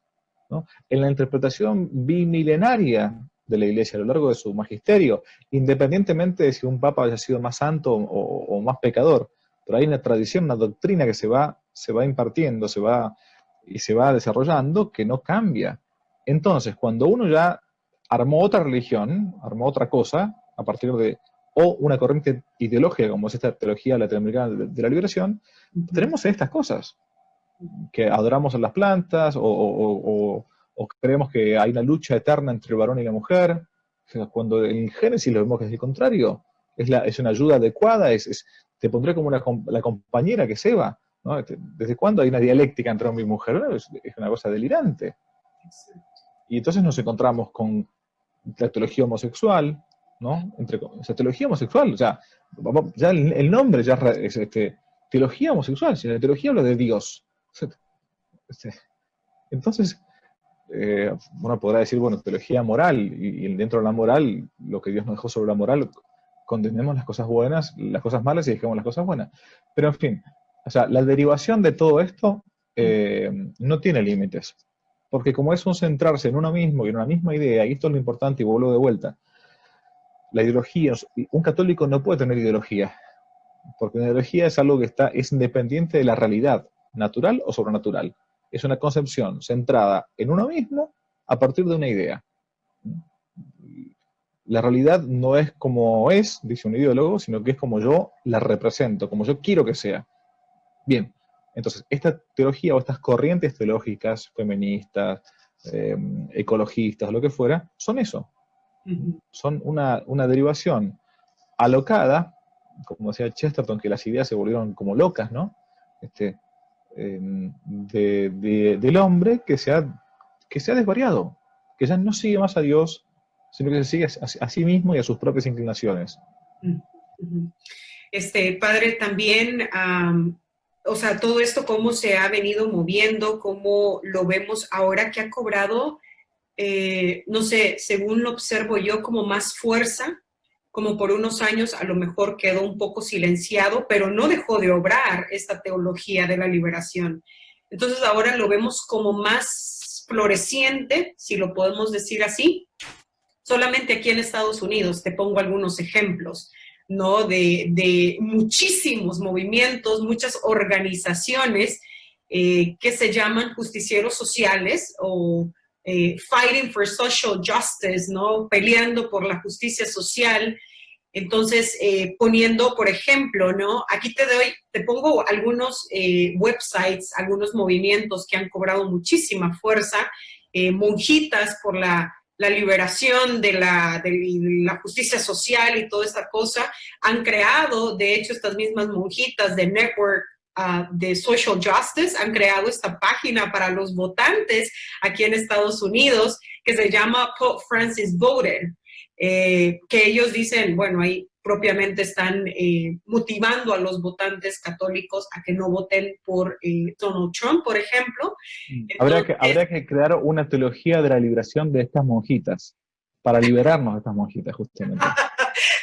¿no? En la interpretación bimilenaria de la iglesia a lo largo de su magisterio, independientemente de si un papa haya sido más santo o más pecador, pero hay una tradición, una doctrina que se va impartiendo, se va desarrollando, que no cambia. Entonces, cuando uno ya armó otra religión, armó otra cosa, a partir de, o una corriente ideológica, como es esta teología latinoamericana de la liberación, tenemos estas cosas, que adoramos a las plantas, o creemos que hay una lucha eterna entre el varón y la mujer, cuando en Génesis lo vemos que es el contrario, es una ayuda adecuada, te pondré como la compañera que es Eva, ¿no? ¿Desde cuándo hay una dialéctica entre hombre y mujer? Bueno, es una cosa delirante. Y entonces nos encontramos con la teología homosexual, ¿no? O sea, teología homosexual, o sea, ya el nombre ya es teología homosexual, si la teología habla de Dios. Entonces, uno podrá decir, bueno, teología moral, y dentro de la moral, lo que Dios nos dejó sobre la moral, condenemos las cosas buenas, las cosas malas y dejemos las cosas buenas. Pero en fin, o sea, la derivación de todo esto no tiene límites. Porque como es un centrarse en uno mismo y en una misma idea, y esto es lo importante, y vuelvo de vuelta, la ideología, un católico no puede tener ideología, porque una ideología es algo que es independiente de la realidad, natural o sobrenatural. Es una concepción centrada en uno mismo a partir de una idea. La realidad no es como es, dice un ideólogo, sino que es como yo la represento, como yo quiero que sea. Bien, entonces, esta teología o estas corrientes teológicas, feministas, ecologistas, lo que fuera, son eso. Son una derivación alocada, como decía Chesterton, que las ideas se volvieron como locas, ¿no? Del hombre que se ha desvariado, que ya no sigue más a Dios, sino que se sigue a sí mismo y a sus propias inclinaciones. Padre, también, o sea, todo esto, cómo se ha venido moviendo, cómo lo vemos ahora que ha cobrado, no sé, según lo observo yo, como más fuerza, como por unos años a lo mejor quedó un poco silenciado, pero no dejó de obrar esta teología de la liberación. Entonces ahora lo vemos como más floreciente, si lo podemos decir así. Solamente aquí en Estados Unidos, te pongo algunos ejemplos, ¿no? De muchísimos movimientos, muchas organizaciones que se llaman justicieros sociales o fighting for social justice, ¿no? Peleando por la justicia social. Entonces, poniendo, por ejemplo, ¿no? Aquí te pongo algunos websites, algunos movimientos que han cobrado muchísima fuerza, monjitas por la liberación de la justicia social y toda esta cosa, han creado, de hecho, estas mismas monjitas de Network de Social Justice, han creado esta página para los votantes aquí en Estados Unidos, que se llama Pope Francis Voted, que ellos dicen, bueno, ahí propiamente están motivando a los votantes católicos a que no voten por Donald Trump, por ejemplo. Entonces, habría que crear una teología de la liberación de estas monjitas, para liberarnos de estas monjitas, justamente.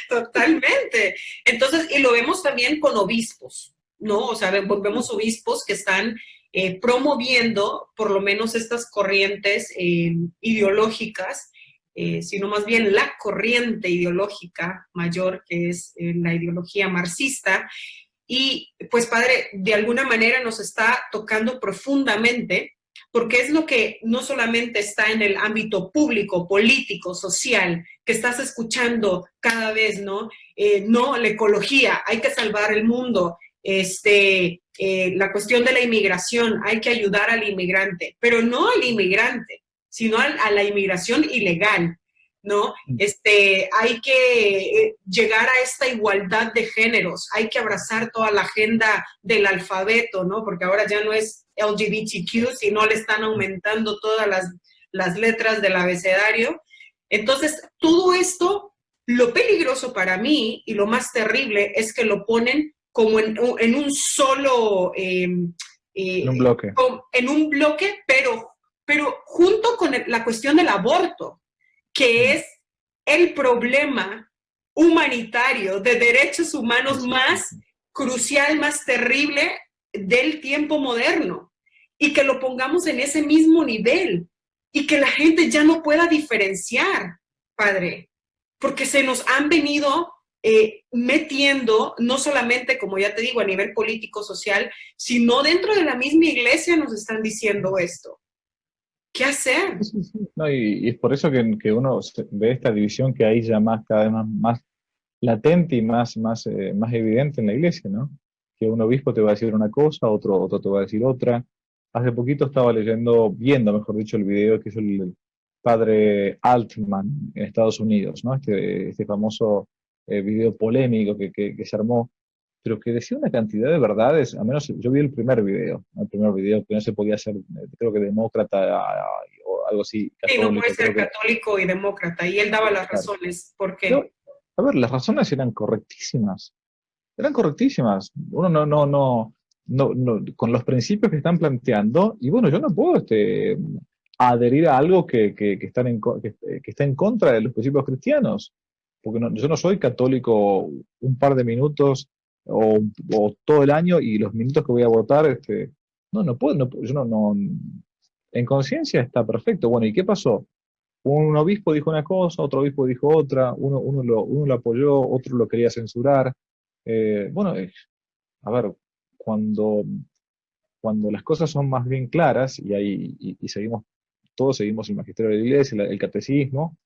Totalmente. Entonces, y lo vemos también con obispos, ¿no? O sea, vemos obispos que están promoviendo por lo menos estas corrientes ideológicas, sino más bien la corriente ideológica mayor, que es la ideología marxista. Y pues, Padre, de alguna manera nos está tocando profundamente, porque es lo que no solamente está en el ámbito público, político, social, que estás escuchando cada vez, ¿no? No, la ecología, hay que salvar el mundo, la cuestión de la inmigración, hay que ayudar al inmigrante, pero no al inmigrante, sino a la inmigración ilegal, ¿no? Hay que llegar a esta igualdad de géneros, hay que abrazar toda la agenda del alfabeto, ¿no? Porque ahora ya no es LGBTQ, sino le están aumentando todas las letras del abecedario. Entonces, todo esto, lo peligroso para mí y lo más terrible es que lo ponen como en un solo... en un bloque. En un bloque, pero junto con la cuestión del aborto, que es el problema humanitario de derechos humanos más crucial, más terrible del tiempo moderno, y que lo pongamos en ese mismo nivel y que la gente ya no pueda diferenciar, Padre, porque se nos han venido metiendo, no solamente, como ya te digo, a nivel político, social, sino dentro de la misma iglesia nos están diciendo esto. ¿Qué hacer? Sí, sí. No, y es por eso que uno ve esta división que hay ya más, cada vez más latente y más evidente en la iglesia, ¿no? Que un obispo te va a decir una cosa, otro te va a decir otra. Hace poquito estaba viendo, mejor dicho, el video que hizo el padre Altman en Estados Unidos, ¿no? Este famoso video polémico que se armó, pero que decía una cantidad de verdades. Al menos yo vi el primer video, ¿no? El primer video que no se podía ser, creo que demócrata o algo así, Sí, no puede católico. ser católico y demócrata, y él daba las razones. ¿Por Pero, qué? a ver, las razones eran correctísimas. Eran correctísimas. Uno no, con los principios que están planteando, y bueno, yo no puedo adherir a algo que está en contra de los principios cristianos, porque yo no soy católico un par de minutos o todo el año y los minutos que voy a votar, no puedo, yo en conciencia está perfecto. Bueno, ¿y qué pasó? Un obispo dijo una cosa, otro obispo dijo otra, uno lo apoyó, otro lo quería censurar. Bueno, a ver, cuando, cuando las cosas son más bien claras y todos seguimos el magisterio de la iglesia, el catecismo,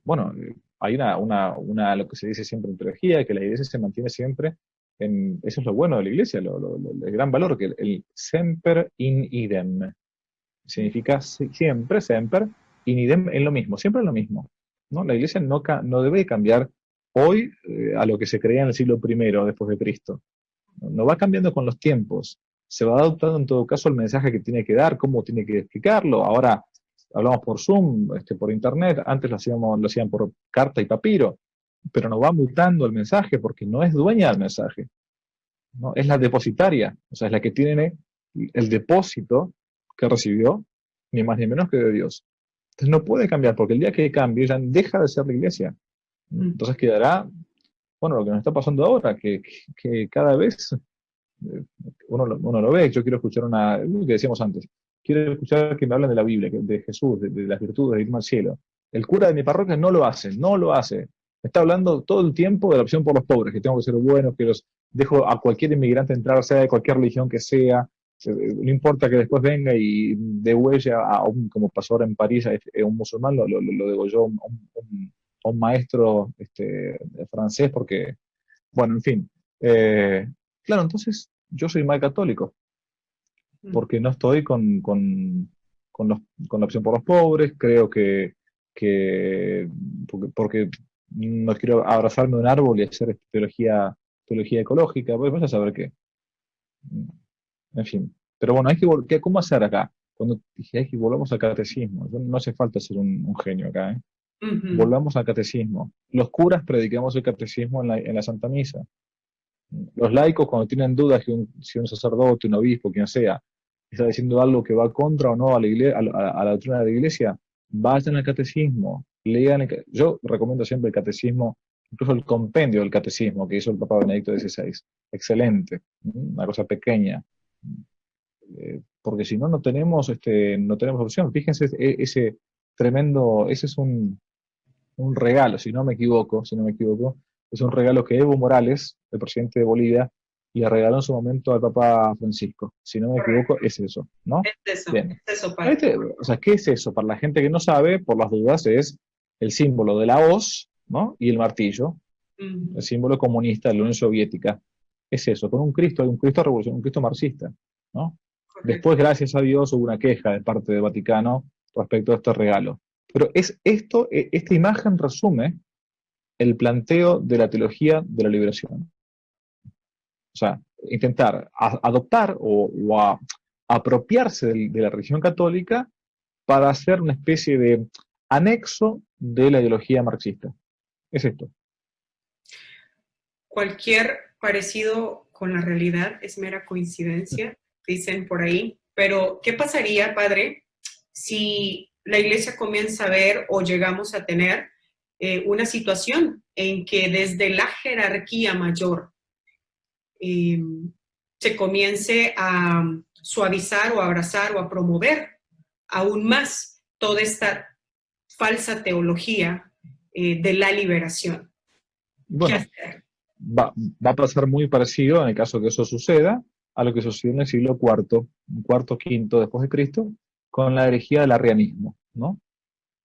bueno, hay lo que se dice siempre en teología, que la iglesia se mantiene siempre eso es lo bueno de la iglesia, el gran valor, que el semper in idem significa siempre, semper in idem en lo mismo, siempre en lo mismo, ¿no? La iglesia no debe cambiar hoy a lo que se creía en el siglo I después de Cristo. No va cambiando con los tiempos. Se va adoptando en todo caso el mensaje que tiene que dar, cómo tiene que explicarlo. Ahora hablamos por Zoom, por internet, antes lo hacían por carta y papiro, pero no va mutando el mensaje porque no es dueña del mensaje, ¿no? Es la depositaria, o sea, es la que tiene el depósito que recibió, ni más ni menos que de Dios. Entonces no puede cambiar, porque el día que cambie ya deja de ser la iglesia. Entonces quedará, bueno, lo que nos está pasando ahora, que cada vez uno lo ve. Yo quiero escuchar lo que decíamos antes, quiero escuchar que me hablen de la Biblia, de Jesús, de las virtudes, de irme al cielo. El cura de mi parroquia no lo hace. Me está hablando todo el tiempo de la opción por los pobres, que tengo que ser bueno, que los dejo a cualquier inmigrante entrar, sea de cualquier religión que sea, no importa que después venga y degüelle como pasó ahora en París, un musulmán lo degolló a un maestro francés, porque, bueno, en fin. Claro, entonces yo soy mal católico, porque no estoy con la opción por los pobres, creo porque no quiero abrazarme a un árbol y hacer teología ecológica, pues vaya a saber qué. En fin. Pero bueno, ¿cómo hacer acá? Cuando dije, volvamos al catecismo, no hace falta ser un genio acá, ¿eh? Volvamos al catecismo. Los curas predicamos el catecismo en la Santa Misa. Los laicos, cuando tienen dudas si un sacerdote, un obispo, quien sea, está diciendo algo que va contra o no a la doctrina de la iglesia, vayan al catecismo, lean. Yo recomiendo siempre el catecismo, incluso el compendio del catecismo que hizo el Papa Benedicto XVI. Excelente, una cosa pequeña. Porque si no, no tenemos opción. Fíjense, ese es un regalo, si no me equivoco, es un regalo que Evo Morales, el presidente de Bolivia, le regaló en su momento al Papa Francisco. Si no me equivoco, es eso, ¿no? Es eso, Bien. es eso, padre. O sea, ¿qué es eso? Para la gente que no sabe, por las dudas, es el símbolo de la hoz, ¿no? Y el martillo, el símbolo comunista de la Unión Soviética. Es eso, con un Cristo revolucionario, un Cristo marxista, ¿no? Correcto. Después, gracias a Dios, hubo una queja de parte del Vaticano respecto a este regalo. Pero esta imagen resume el planteo de la teología de la liberación. O sea, intentar adoptar o apropiarse de la religión católica para hacer una especie de anexo de la ideología marxista. Es esto. Cualquier parecido con la realidad es mera coincidencia, dicen por ahí. Pero, ¿qué pasaría, padre, si la iglesia comienza a ver o llegamos a tener una situación en que desde la jerarquía mayor se comience a suavizar o a abrazar o a promover aún más toda esta falsa teología de la liberación? Bueno, va a pasar muy parecido en el caso que eso suceda a lo que sucedió en el siglo IV, cuarto, quinto después de Cristo, con la herejía del arrianismo, ¿no?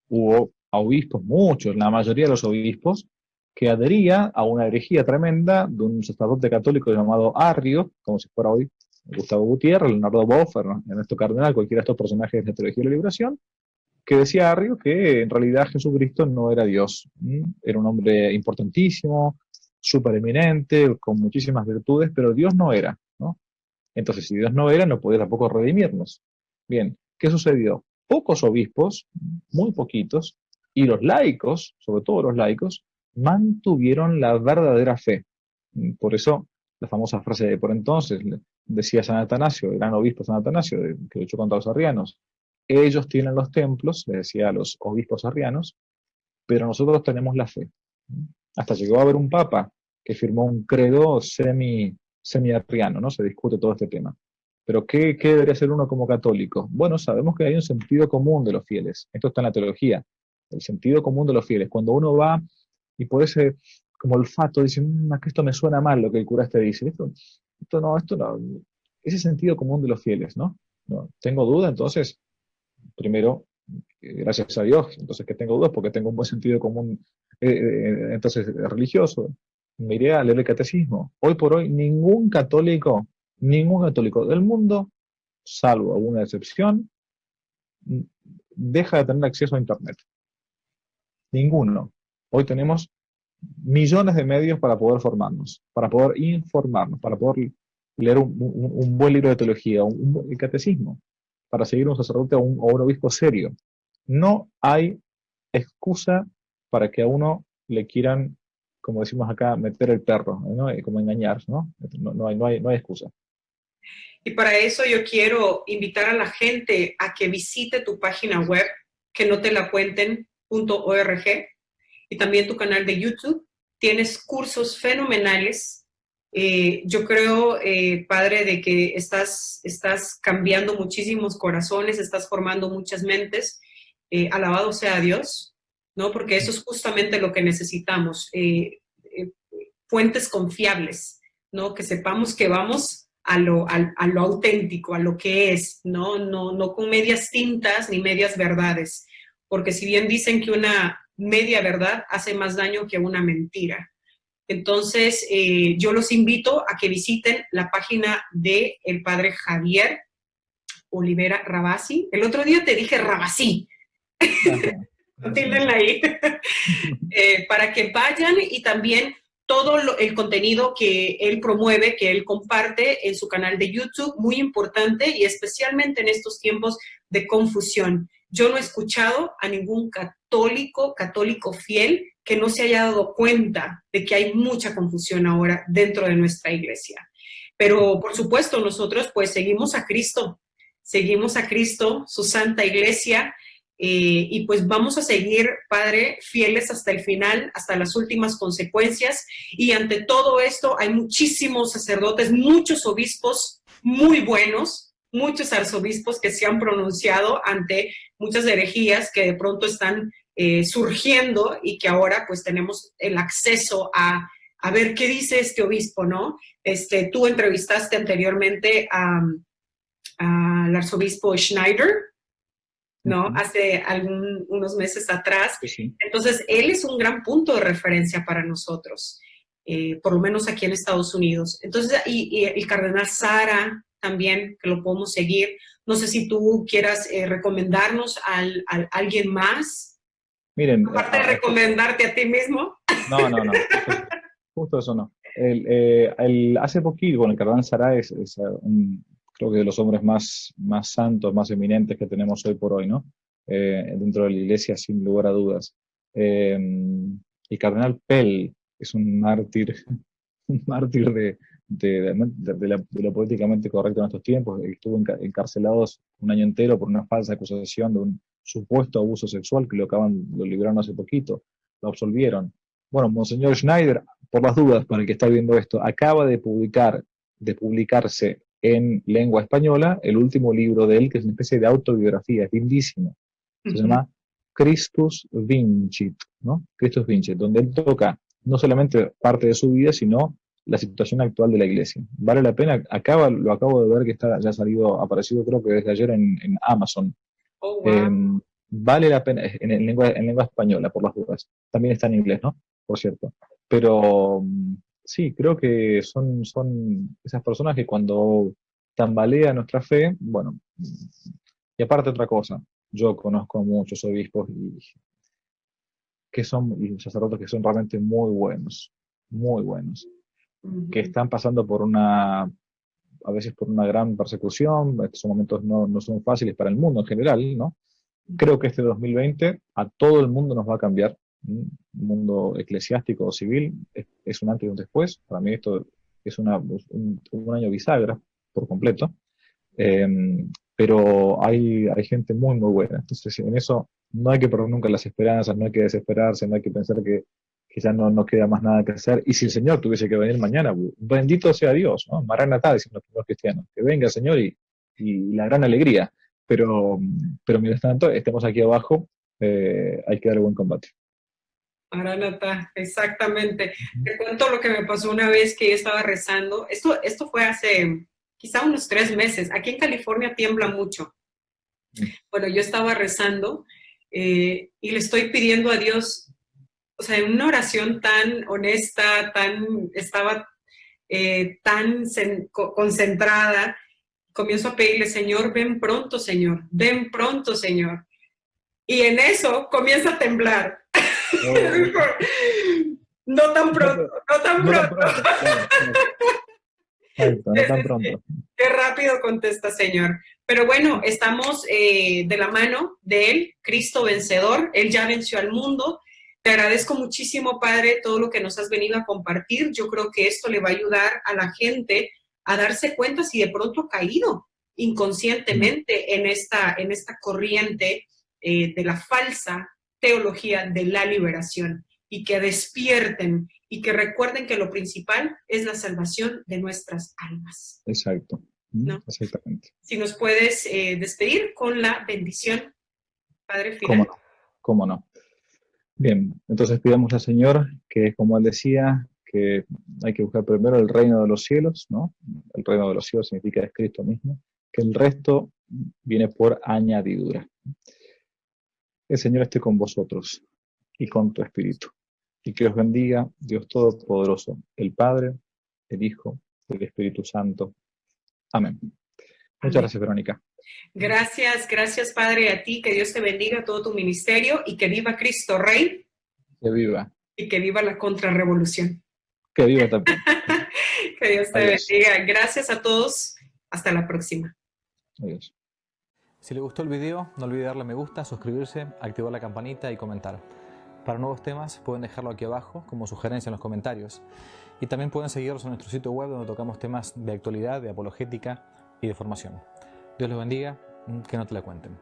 Hubo obispos, muchos, la mayoría de los obispos, que adhería a una herejía tremenda de un sacerdote católico llamado Arrio, como si fuera hoy Gustavo Gutiérrez, Leonardo Boff, Ernesto Cardenal, cualquiera de estos personajes de la teología de la liberación, que decía Arrio que en realidad Jesucristo no era Dios, era un hombre importantísimo, súper eminente, con muchísimas virtudes, pero Dios no era, ¿no? Entonces, si Dios no era, no podía tampoco redimirnos. Bien, ¿qué sucedió? Pocos obispos, muy poquitos, y los laicos, sobre todo los laicos, mantuvieron la verdadera fe. Por eso, la famosa frase de por entonces, decía San Atanasio, el gran obispo San Atanasio, que luchó contra los arrianos, ellos tienen los templos, le decía a los obispos arrianos, pero nosotros tenemos la fe. Hasta llegó a haber un papa que firmó un credo semi-arriano, ¿no? Se discute todo este tema. Pero ¿qué debería ser uno como católico? Bueno, sabemos que hay un sentido común de los fieles. Esto está en la teología. El sentido común de los fieles. Cuando uno va y por ese como olfato dice, que esto me suena mal lo que el cura te dice. Esto no. Ese sentido común de los fieles, ¿no? No tengo duda, entonces, primero, gracias a Dios, entonces que tengo dudas porque tengo un buen sentido común, entonces religioso. Me iré a leer el catecismo. Hoy por hoy, ningún católico del mundo, salvo alguna excepción, deja de tener acceso a Internet. Ninguno. Hoy tenemos millones de medios para poder formarnos, para poder informarnos, para poder leer un buen libro de teología, el catecismo, para seguir un sacerdote o un obispo serio. No hay excusa para que a uno le quieran, como decimos acá, meter el perro, ¿no? Como engañar, ¿no? No hay excusa. Y para eso yo quiero invitar a la gente a que visite tu página web, que no te la cuenten.org, y también tu canal de YouTube. Tienes cursos fenomenales. Yo creo, Padre, de que estás cambiando muchísimos corazones, estás formando muchas mentes. Alabado sea Dios, ¿no? Porque eso es justamente lo que necesitamos. Fuentes confiables, ¿no? Que sepamos que vamos a lo auténtico, a lo que es, no con medias tintas ni medias verdades. Porque si bien dicen que una media verdad hace más daño que una mentira. Entonces, yo los invito a que visiten la página del padre Javier Olivera Rabasi. El otro día te dije Rabasi. Tílenla ahí. Para que vayan, y también todo el contenido que él promueve, que él comparte en su canal de YouTube, muy importante, y especialmente en estos tiempos de confusión. Yo no he escuchado a ningún católico fiel que no se haya dado cuenta de que hay mucha confusión ahora dentro de nuestra iglesia. Pero, por supuesto, nosotros pues seguimos a Cristo, su santa iglesia, y pues vamos a seguir, Padre, fieles hasta el final, hasta las últimas consecuencias. Y ante todo esto hay muchísimos sacerdotes, muchos obispos muy buenos, muchos arzobispos que se han pronunciado ante muchas herejías que de pronto están surgiendo, y que ahora pues tenemos el acceso a ver qué dice este obispo, ¿no? Tú entrevistaste anteriormente al arzobispo Schneider, ¿no? Hace unos meses atrás. Sí. Entonces, él es un gran punto de referencia para nosotros, por lo menos aquí en Estados Unidos. Entonces, y el cardenal Sara también, que lo podemos seguir. No sé si tú quieras recomendarnos a alguien más. Miren, aparte de recomendarte a ti mismo. No. Justo eso no. Hace poquito, bueno, el cardenal Sara es creo que de los hombres más santos, más eminentes que tenemos hoy por hoy, ¿no? Dentro de la iglesia, sin lugar a dudas. El cardenal Pell es un mártir de lo políticamente correcto en estos tiempos. Estuvo encarcelado un año entero por una falsa acusación de un supuesto abuso sexual, que lo liberaron hace poquito, lo absolvieron. Bueno, Monseñor Schneider, por las dudas, para el que está viendo esto, acaba de publicarse en lengua española el último libro de él, que es una especie de autobiografía, es lindísimo. Se llama Christus Vincit, ¿no? Christus Vincit, donde él toca no solamente parte de su vida, sino la situación actual de la iglesia. Vale la pena, lo acabo de ver que ya ha salido, aparecido creo que desde ayer en Amazon. Oh, wow. Vale la pena, en lengua española, por las dudas. También está en inglés, ¿no? Por cierto. Pero sí, creo que son esas personas que cuando tambalea nuestra fe, bueno, y aparte otra cosa, yo conozco muchos obispos y sacerdotes que son realmente muy buenos, que están pasando a veces por una gran persecución. Estos momentos no son fáciles para el mundo en general, ¿no? Creo que este 2020 a todo el mundo nos va a cambiar. El mundo eclesiástico o civil es un antes y un después. Para mí esto es un año bisagra por completo. Eh, pero hay gente muy buena. Entonces, en eso no hay que perder nunca las esperanzas, no hay que desesperarse, no hay que pensar que ya no queda más nada que hacer. Y si el Señor tuviese que venir mañana, bendito sea Dios, ¿no? Maranatá, dicen los primeros cristianos. Que venga el Señor y la gran alegría. Pero mientras tanto, estemos aquí abajo, hay que dar buen combate. Maranatá, exactamente. Te cuento lo que me pasó una vez que yo estaba rezando. Esto fue hace quizá unos 3 meses. Aquí en California tiembla mucho. Bueno, yo estaba rezando y le estoy pidiendo a Dios, o sea, en una oración tan honesta, estaba tan concentrada, comienzo a pedirle, Señor, ven pronto, Señor, ven pronto, Señor. Y en eso comienza a temblar. No tan pronto, no tan pronto. Exacto, no tan pronto. Qué rápido contesta, Señor. Pero bueno, estamos de la mano de Él, Cristo vencedor. Él ya venció al mundo. Te agradezco muchísimo, Padre, todo lo que nos has venido a compartir. Yo creo que esto le va a ayudar a la gente a darse cuenta si de pronto ha caído inconscientemente en esta corriente de la falsa teología de la liberación, y que despierten y que recuerden que lo principal es la salvación de nuestras almas. Exacto. ¿No? Exactamente. Si nos puedes despedir con la bendición, Padre final. ¿Cómo no? Bien, entonces pidamos al Señor que, como Él decía, que hay que buscar primero el reino de los cielos, ¿no? El reino de los cielos significa es Cristo mismo, que el resto viene por añadidura. El Señor esté con vosotros y con tu espíritu. Y que os bendiga Dios Todopoderoso, el Padre, el Hijo, el Espíritu Santo. Amén. Muchas gracias, Verónica. Gracias, Padre, a ti. Que Dios te bendiga todo tu ministerio y que viva Cristo Rey. Que viva. Y que viva la contrarrevolución. Que viva también. Que Dios te bendiga. Gracias a todos. Hasta la próxima. Adiós. Si les gustó el video, no olviden darle me gusta, suscribirse, activar la campanita y comentar. Para nuevos temas pueden dejarlo aquí abajo como sugerencia en los comentarios. Y también pueden seguirnos en nuestro sitio web donde tocamos temas de actualidad, de apologética y de formación. Dios los bendiga, que no te la cuenten.